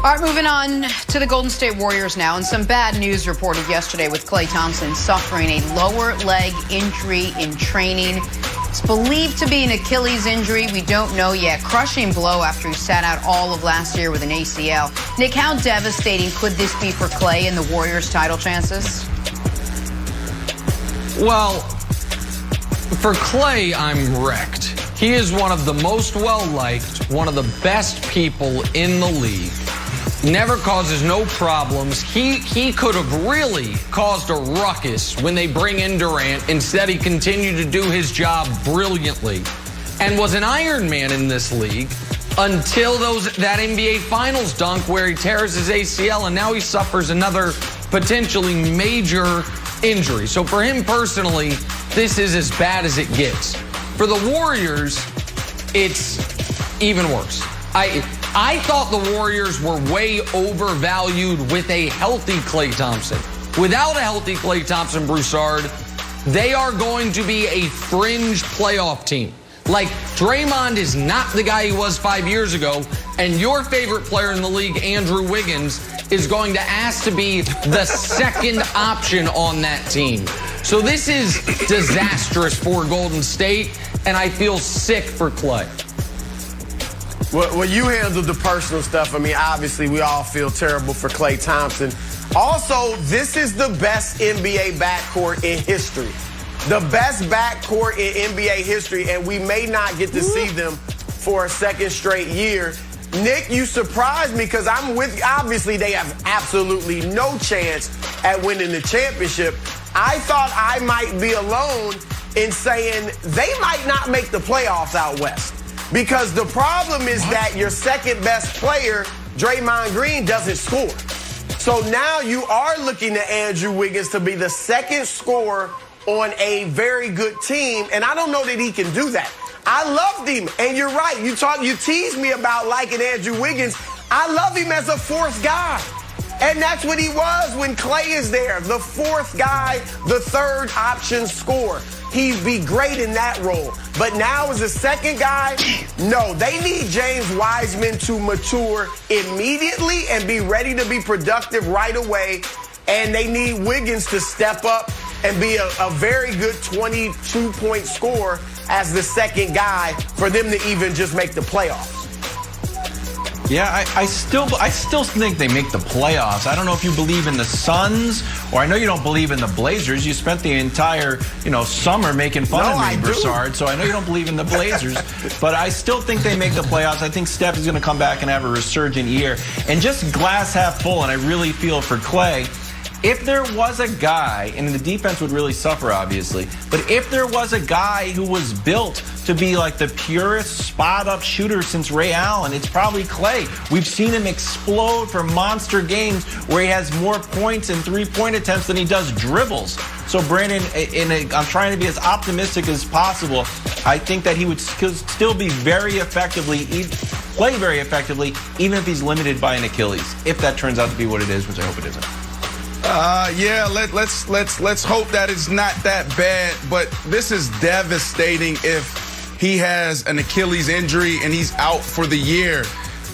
All right, moving on to the Golden State Warriors now. And some bad news reported yesterday with Klay Thompson suffering a lower leg injury in training. It's believed to be an Achilles injury. We don't know yet. Crushing blow after he sat out all of last year with an ACL. Nick, how devastating could this be for Klay and the Warriors' title chances? Well, for Klay, I'm wrecked. He is one of the most well-liked, one of the best people in the league. Never causes no problems. He could have really caused a ruckus when they bring in Durant. Instead, he continued to do his job brilliantly and was an Iron Man in this league until that NBA Finals dunk where he tears his ACL, and now he suffers another potentially major injury. So for him personally, this is as bad as it gets. For the Warriors, it's even worse. I thought the Warriors were way overvalued with a healthy Klay Thompson. Without a healthy Klay Thompson, Broussard, they are going to be a fringe playoff team. Like, Draymond is not the guy he was 5 years ago, and your favorite player in the league, Andrew Wiggins, is going to ask to be the second option on that team. So this is disastrous for Golden State, and I feel sick for Klay. Well, you handled the personal stuff. I mean, obviously, we all feel terrible for Klay Thompson. Also, this is the best NBA backcourt in history. The best backcourt in NBA history, and we may not get to see them for a second straight year. Nick, you surprised me because I'm with you. Obviously, they have absolutely no chance at winning the championship. I thought I might be alone in saying they might not make the playoffs out west. Because the problem is that your second best player, Draymond Green, doesn't score. So now you are looking at Andrew Wiggins to be the second scorer on a very good team, and I don't know that he can do that. I loved him, and you're right. You teased me about liking Andrew Wiggins. I love him as a fourth guy. And that's what he was when Klay is there. The fourth guy, the third option scorer. He'd be great in that role. But now as a second guy, no. They need James Wiseman to mature immediately and be ready to be productive right away. And they need Wiggins to step up and be a very good 22-point scorer as the second guy for them to even just make the playoffs. Yeah, I still think they make the playoffs. I don't know if you believe in the Suns, or I know you don't believe in the Blazers. You spent the entire, summer making fun of me, Broussard, so I know you don't believe in the Blazers. But I still think they make the playoffs. I think Steph is going to come back and have a resurgent year. And just glass half full, and I really feel for Klay. If there was a guy, and the defense would really suffer, obviously, but if there was a guy who was built to be like the purest spot-up shooter since Ray Allen, it's probably Klay. We've seen him explode for monster games where he has more points and three-point attempts than he does dribbles. So, Brandon, I'm trying to be as optimistic as possible. I think that he would still be very effectively, play very effectively, even if he's limited by an Achilles, if that turns out to be what it is, which I hope it isn't. Yeah, let's hope that it's not that bad, but this is devastating if he has an Achilles injury and he's out for the year.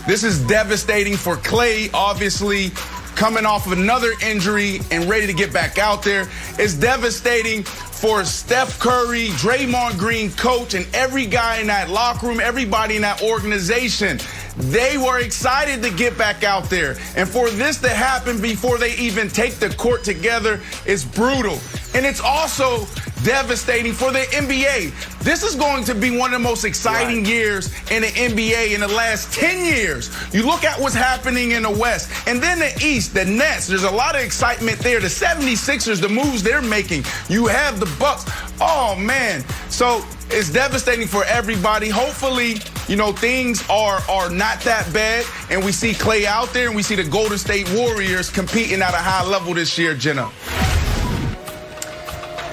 This is devastating for Klay, obviously, coming off of another injury and ready to get back out there. It's devastating for Steph Curry, Draymond Green, coach, and every guy in that locker room, everybody in that organization. they were excited to get back out there. And for this to happen before they even take the court together is brutal. And it's also devastating for the NBA. This is going to be one of the most exciting years in the NBA in the last 10 years. You look at what's happening in the West. And then the East, the Nets, there's a lot of excitement there. The 76ers, the moves they're making. You have the Bucks. Oh, man. So it's devastating for everybody. Hopefully, you know, things are not that bad. And we see Klay out there and we see the Golden State Warriors competing at a high level this year, Jenna.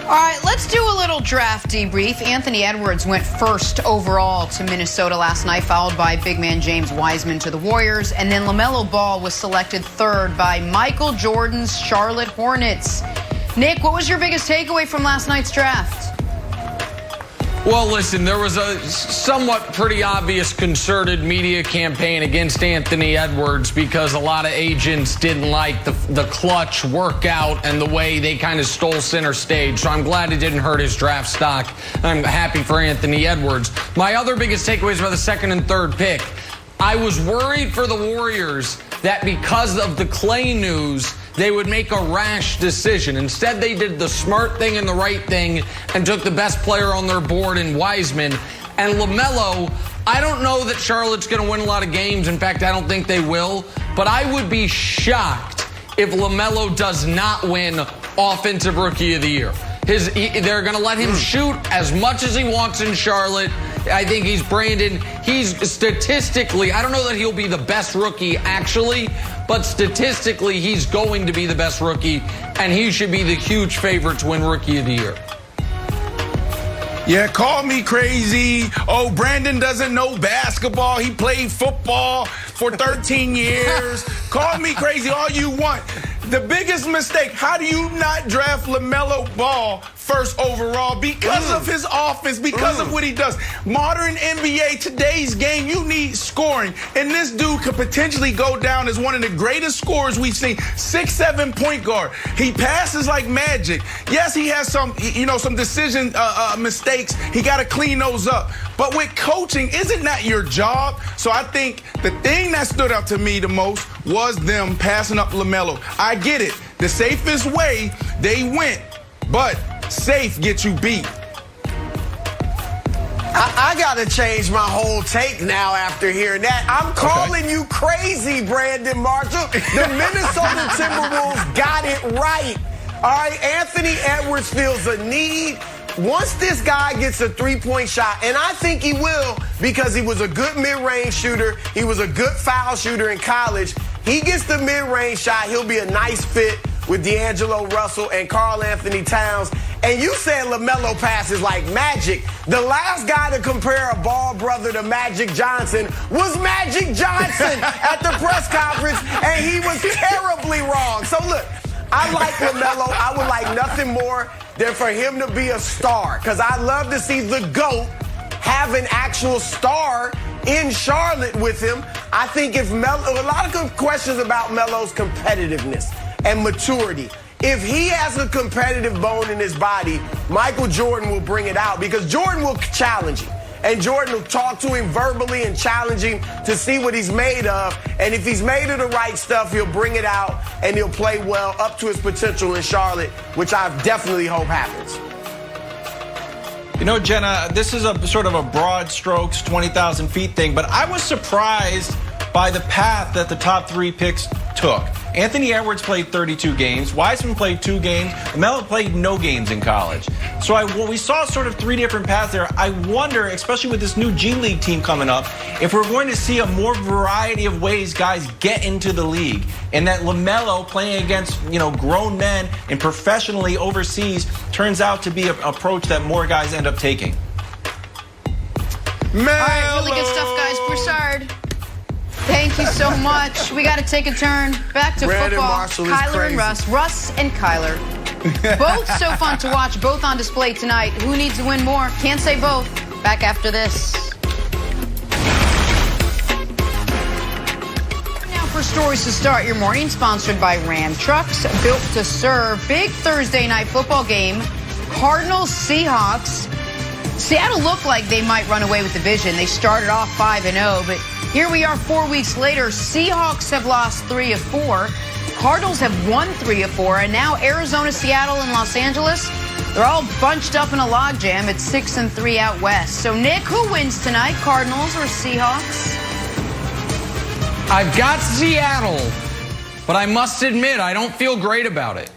All right, let's do a little draft debrief. Anthony Edwards went first overall to Minnesota last night, followed by big man James Wiseman to the Warriors. And then LaMelo Ball was selected third by Michael Jordan's Charlotte Hornets. Nick, what was your biggest takeaway from last night's draft? Well, listen, there was a somewhat pretty obvious concerted media campaign against Anthony Edwards because a lot of agents didn't like the clutch workout and the way they kind of stole center stage. So I'm glad it didn't hurt his draft stock. I'm happy for Anthony Edwards. My other biggest takeaways about the second and third pick. I was worried for the Warriors that because of the Klay news, they would make a rash decision. Instead, they did the smart thing and the right thing and took the best player on their board in Wiseman. And LaMelo, I don't know that Charlotte's going to win a lot of games. In fact, I don't think they will. But I would be shocked if LaMelo does not win Offensive Rookie of the Year. They're going to let him shoot as much as he wants in Charlotte. I think he's statistically, I don't know that he'll be the best rookie actually, but statistically he's going to be the best rookie, and he should be the huge favorite to win Rookie of the Year. Yeah, call me crazy. Oh, Brandon doesn't know basketball. He played football for 13 years. Call me crazy all you want. The biggest mistake, how do you not draft LaMelo Ball first overall? Because of his offense, because of what he does. Modern NBA, today's game, you need scoring. And this dude could potentially go down as one of the greatest scorers we've seen. 6'7" point guard. He passes like magic. Yes, he has some decision mistakes. He got to clean those up. But with coaching, isn't that your job? So I think the thing that stood out to me the most was them passing up LaMelo. I get it. The safest way, they went. But safe gets you beat. I got to change my whole take now after hearing that. I'm calling you crazy, Brandon Marshall. The Minnesota Timberwolves got it right. All right, Anthony Edwards feels a need. Once this guy gets a three-point shot, and I think he will because he was a good mid-range shooter, he was a good foul shooter in college, he gets the mid-range shot, he'll be a nice fit with D'Angelo Russell and Karl Anthony Towns. And you said LaMelo passes like magic. The last guy to compare a Ball brother to Magic Johnson was Magic Johnson at the press conference, and he was terribly wrong. So look, I like LaMelo. I would like nothing more than for him to be a star, because I love to see the GOAT have an actual star in Charlotte with him. I think if Melo, a lot of good questions about Melo's competitiveness and maturity. If he has a competitive bone in his body, Michael Jordan will bring it out, because Jordan will challenge him. And Jordan will talk to him verbally and challenge him to see what he's made of. And if he's made of the right stuff, he'll bring it out and he'll play well up to his potential in Charlotte, which I definitely hope happens. You know, Jenna, this is a sort of a broad strokes, 20,000 feet thing, but I was surprised by the path that the top three picks took. Anthony Edwards played 32 games. Wiseman played 2 games. LaMelo played no games in college. So we saw sort of 3 different paths there. I wonder, especially with this new G League team coming up, if we're going to see a more variety of ways guys get into the league, and that LaMelo playing against, grown men and professionally overseas turns out to be an approach that more guys end up taking. All right, really good stuff, guys. Broussard, thank you so much. We got to take a turn back to Brandon football. Marshall is Kyler crazy. and Russ and Kyler. Both so fun to watch, both on display tonight. Who needs to win more? Can't say both. Back after this. Now for stories to start your morning, sponsored by Ram Trucks, built to serve. Big Thursday night football game. Cardinals, Seahawks. Seattle looked like they might run away with the division. They started off 5-0, but Here we are 4 weeks later. Seahawks have lost 3 of 4. Cardinals have won 3 of 4. And now Arizona, Seattle, and Los Angeles, they're all bunched up in a logjam at 6 and 3 out west. So, Nick, who wins tonight, Cardinals or Seahawks? I've got Seattle, but I must admit, I don't feel great about it.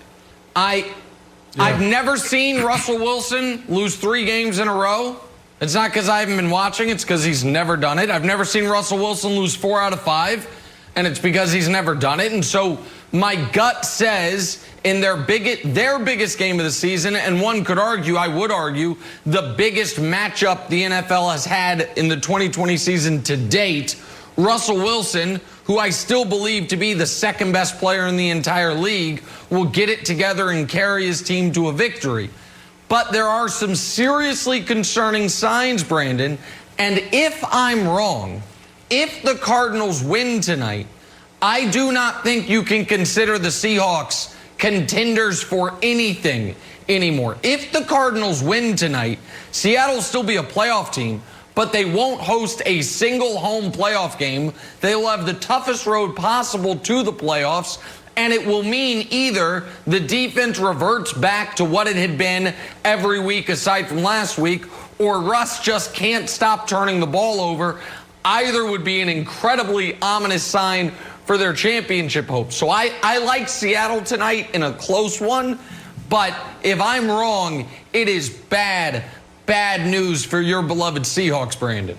I've never seen Russell Wilson lose 3 games in a row. It's not because I haven't been watching. It's because he's never done it. I've never seen Russell Wilson lose 4 out of 5, and it's because he's never done it. And so my gut says in their biggest game of the season, and one could argue, I would argue, the biggest matchup the NFL has had in the 2020 season to date, Russell Wilson, who I still believe to be the second best player in the entire league, will get it together and carry his team to a victory. But there are some seriously concerning signs, Brandon, and if I'm wrong, if the Cardinals win tonight, I do not think you can consider the Seahawks contenders for anything anymore. If the Cardinals win tonight, Seattle will still be a playoff team, but they won't host a single home playoff game. They will have the toughest road possible to the playoffs, and it will mean either the defense reverts back to what it had been every week aside from last week, or Russ just can't stop turning the ball over. Either would be an incredibly ominous sign for their championship hopes. So I like Seattle tonight in a close one, but if I'm wrong, it is bad news for your beloved Seahawks, Brandon.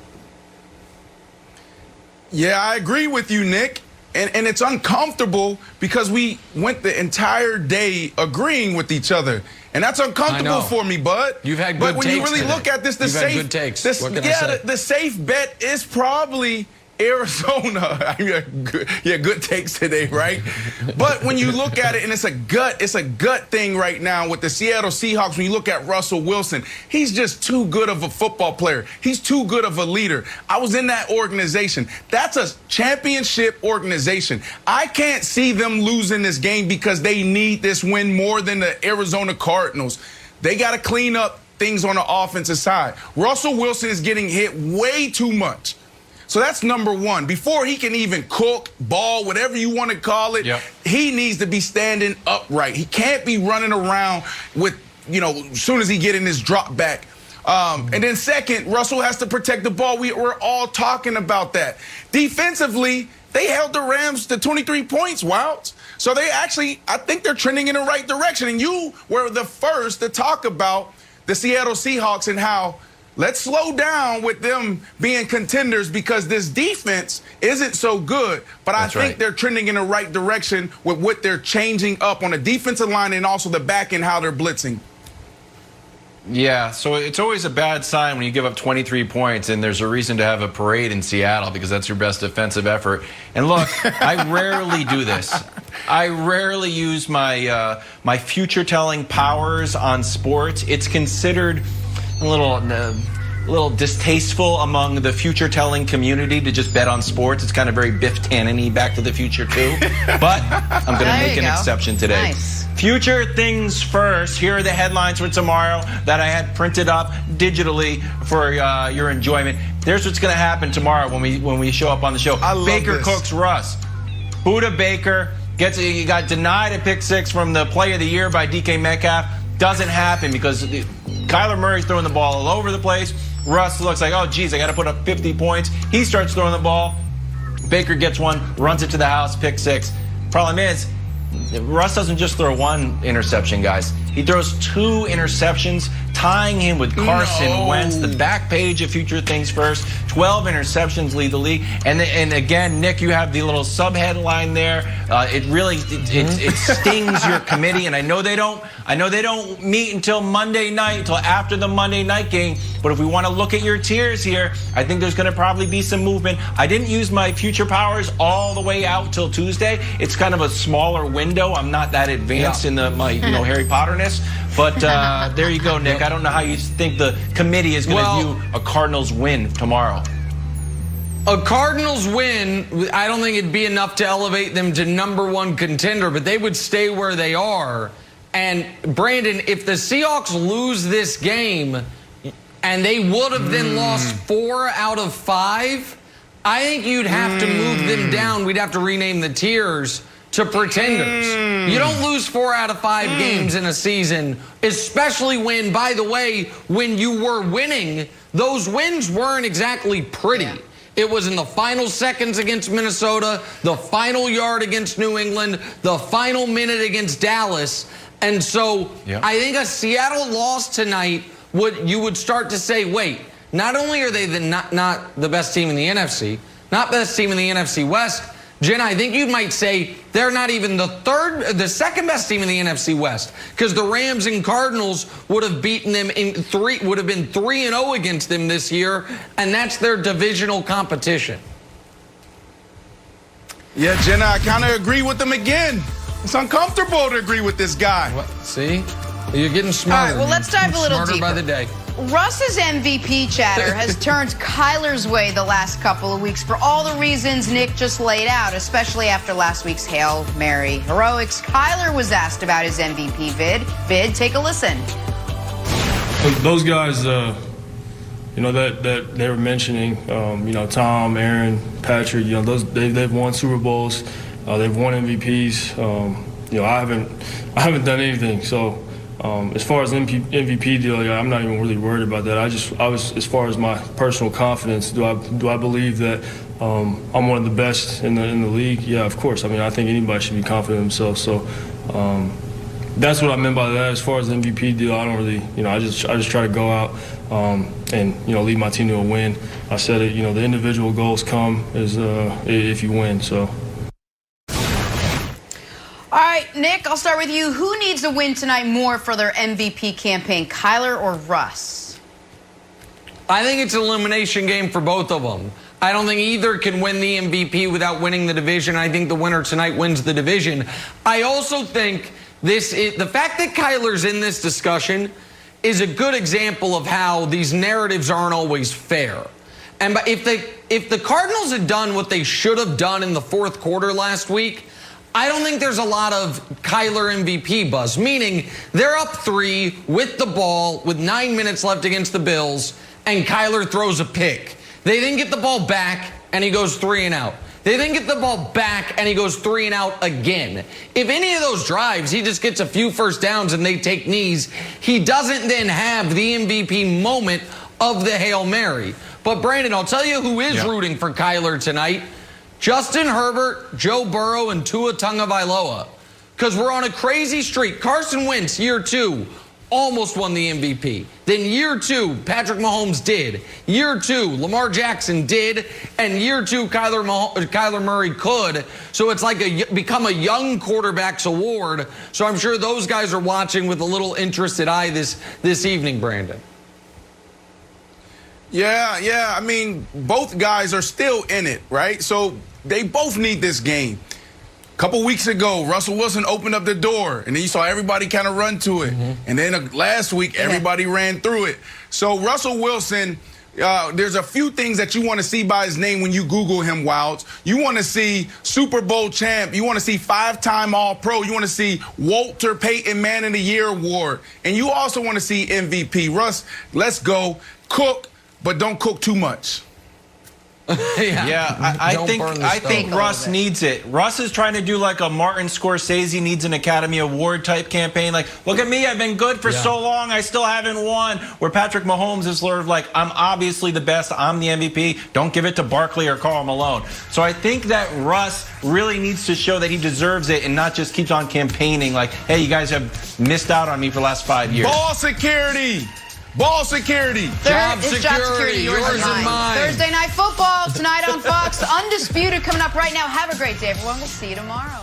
Yeah, I agree with you, Nick. And it's uncomfortable because we went the entire day agreeing with each other. And that's uncomfortable for me, bud. You've had good takes. But when you really today. look at this, You've had good takes. The safe bet is probably Arizona. Good takes today, right? But when you look at it, and it's a gut thing right now with the Seattle Seahawks. When you look at Russell Wilson, he's just too good of a football player. He's too good of a leader. I was in that organization. That's a championship organization. I can't see them losing this game because they need this win more than the Arizona Cardinals. They got to clean up things on the offensive side. Russell Wilson is getting hit way too much. So that's number one. Before he can even cook, ball, whatever you want to call it, he needs to be standing upright. He can't be running around with, as soon as he get in his drop back. And then second, Russell has to protect the ball. We're all talking about that. Defensively, they held the Rams to 23 points, Wilds. So I think they're trending in the right direction. And you were the first to talk about the Seattle Seahawks and how let's slow down with them being contenders because this defense isn't so good. But I think they're trending in the right direction with what they're changing up on the defensive line and also the back end, how they're blitzing. Yeah, so it's always a bad sign when you give up 23 points and there's a reason to have a parade in Seattle because that's your best defensive effort. And look, I rarely do this. I rarely use my my future-telling powers on sports. It's considered a little distasteful among the future-telling community to just bet on sports. It's kind of very Biff Tannen-y, Back to the Future too. But I'm going to make an exception today. Nice. Future things first. Here are the headlines for tomorrow that I had printed up digitally for your enjoyment. Here's what's going to happen tomorrow when we show up on the show. Baker cooks Russ. Buda Baker he got denied a pick six from the Play of the Year by DK Metcalf. Doesn't happen because Kyler Murray's throwing the ball all over the place. Russ looks like, oh, geez, I got to put up 50 points. He starts throwing the ball. Baker gets one, runs it to the house, pick six. Problem is, Russ doesn't just throw one interception, guys. He throws 2 interceptions, tying him with Carson Wentz, the back page of Future Things First. 12 interceptions lead the league. And again, Nick, you have the little sub-headline there. It really it stings your committee. And I know they don't meet until Monday night, until after the Monday night game. But if we want to look at your tiers here, I think there's going to probably be some movement. I didn't use my future powers all the way out till Tuesday. It's kind of a smaller window. I'm not that advanced in my Harry Potterness. But there you go, Nick. I don't know how you think the committee is going to view a Cardinals win tomorrow. A Cardinals win, I don't think it'd be enough to elevate them to #1 contender, but they would stay where they are. And Brandon, if the Seahawks lose this game, and they would have then lost 4 out of 5, I think you'd have to move them down. We'd have to rename the tiers to pretenders. You don't lose 4 out of 5 games in a season, especially when, by the way, when you were winning, those wins weren't exactly pretty. Yeah. It was in the final seconds against Minnesota, the final yard against New England, the final minute against Dallas. And so I think a Seattle loss tonight, you would start to say, wait, not only are they not the best team in the NFC, not best team in the NFC West, Jenna, I think you might say they're not even the second best team in the NFC West, because the Rams and Cardinals would have beaten them would have been 3-0 against them this year, and that's their divisional competition. Yeah, Jenna, I kind of agree with them again. It's uncomfortable to agree with this guy. What? See? You're getting smarter. All right, well, let's dive a little smarter deeper. By the day. Russ's MVP chatter has turned Kyler's way the last couple of weeks for all the reasons Nick just laid out, especially after last week's Hail Mary heroics. Kyler was asked about his MVP bid. Take a listen. Those guys, that they were mentioning, Tom, Aaron, Patrick, they've won Super Bowls, they've won MVPs. I haven't done anything, so. As far as MVP deal, I'm not even really worried about that. I was as far as my personal confidence. Do I believe that I'm one of the best in the league? Yeah, of course. I mean, I think anybody should be confident in themselves. So that's what I meant by that. As far as the MVP deal, I don't really, I just try to go out and lead my team to a win. I said it. The individual goals come if you win. So. All right, Nick, I'll start with you. Who needs a win tonight more for their MVP campaign, Kyler or Russ? I think it's an elimination game for both of them. I don't think either can win the MVP without winning the division. I think the winner tonight wins the division. I also think the fact that Kyler's in this discussion is a good example of how these narratives aren't always fair. And if the Cardinals had done what they should have done in the fourth quarter last week, I don't think there's a lot of Kyler MVP buzz, meaning they're up 3 with the ball with 9 minutes left against the Bills, and Kyler throws a pick. They then get the ball back, and he goes 3 and out. They then get the ball back, and he goes 3 and out again. If any of those drives, he just gets a few first downs and they take knees, he doesn't then have the MVP moment of the Hail Mary. But, Brandon, I'll tell you who is rooting for Kyler tonight. Justin Herbert, Joe Burrow, and Tua Tagovailoa. Because we're on a crazy streak. Carson Wentz, year 2, almost won the MVP. Then year 2, Patrick Mahomes did. Year 2, Lamar Jackson did. And year 2, Kyler Murray could. So it's like become a young quarterback's award. So I'm sure those guys are watching with a little interested eye this evening, Brandon. Yeah. I mean, both guys are still in it, right? So they both need this game. A couple weeks ago, Russell Wilson opened up the door, and then you saw everybody kind of run to it. And then last week, everybody ran through it. So Russell Wilson, there's a few things that you want to see by his name when you Google him, Wilds. You want to see Super Bowl champ. You want to see 5-time All-Pro. You want to see Walter Payton Man of the Year award. And you also want to see MVP. Russ, let's go. Cook, but don't cook too much. I think Russ needs it. Russ is trying to do like a Martin Scorsese needs an Academy Award type campaign. Like, look at me, I've been good for so long, I still haven't won. Where Patrick Mahomes is sort of like, I'm obviously the best, I'm the MVP. Don't give it to Barkley or Karl Malone. So I think that Russ really needs to show that he deserves it and not just keeps on campaigning like, hey, you guys have missed out on me for the last 5 years. Ball security. Ball security. Job security. Yours and mine. Thursday Night Football tonight on Fox. Undisputed coming up right now. Have a great day, everyone. We'll see you tomorrow.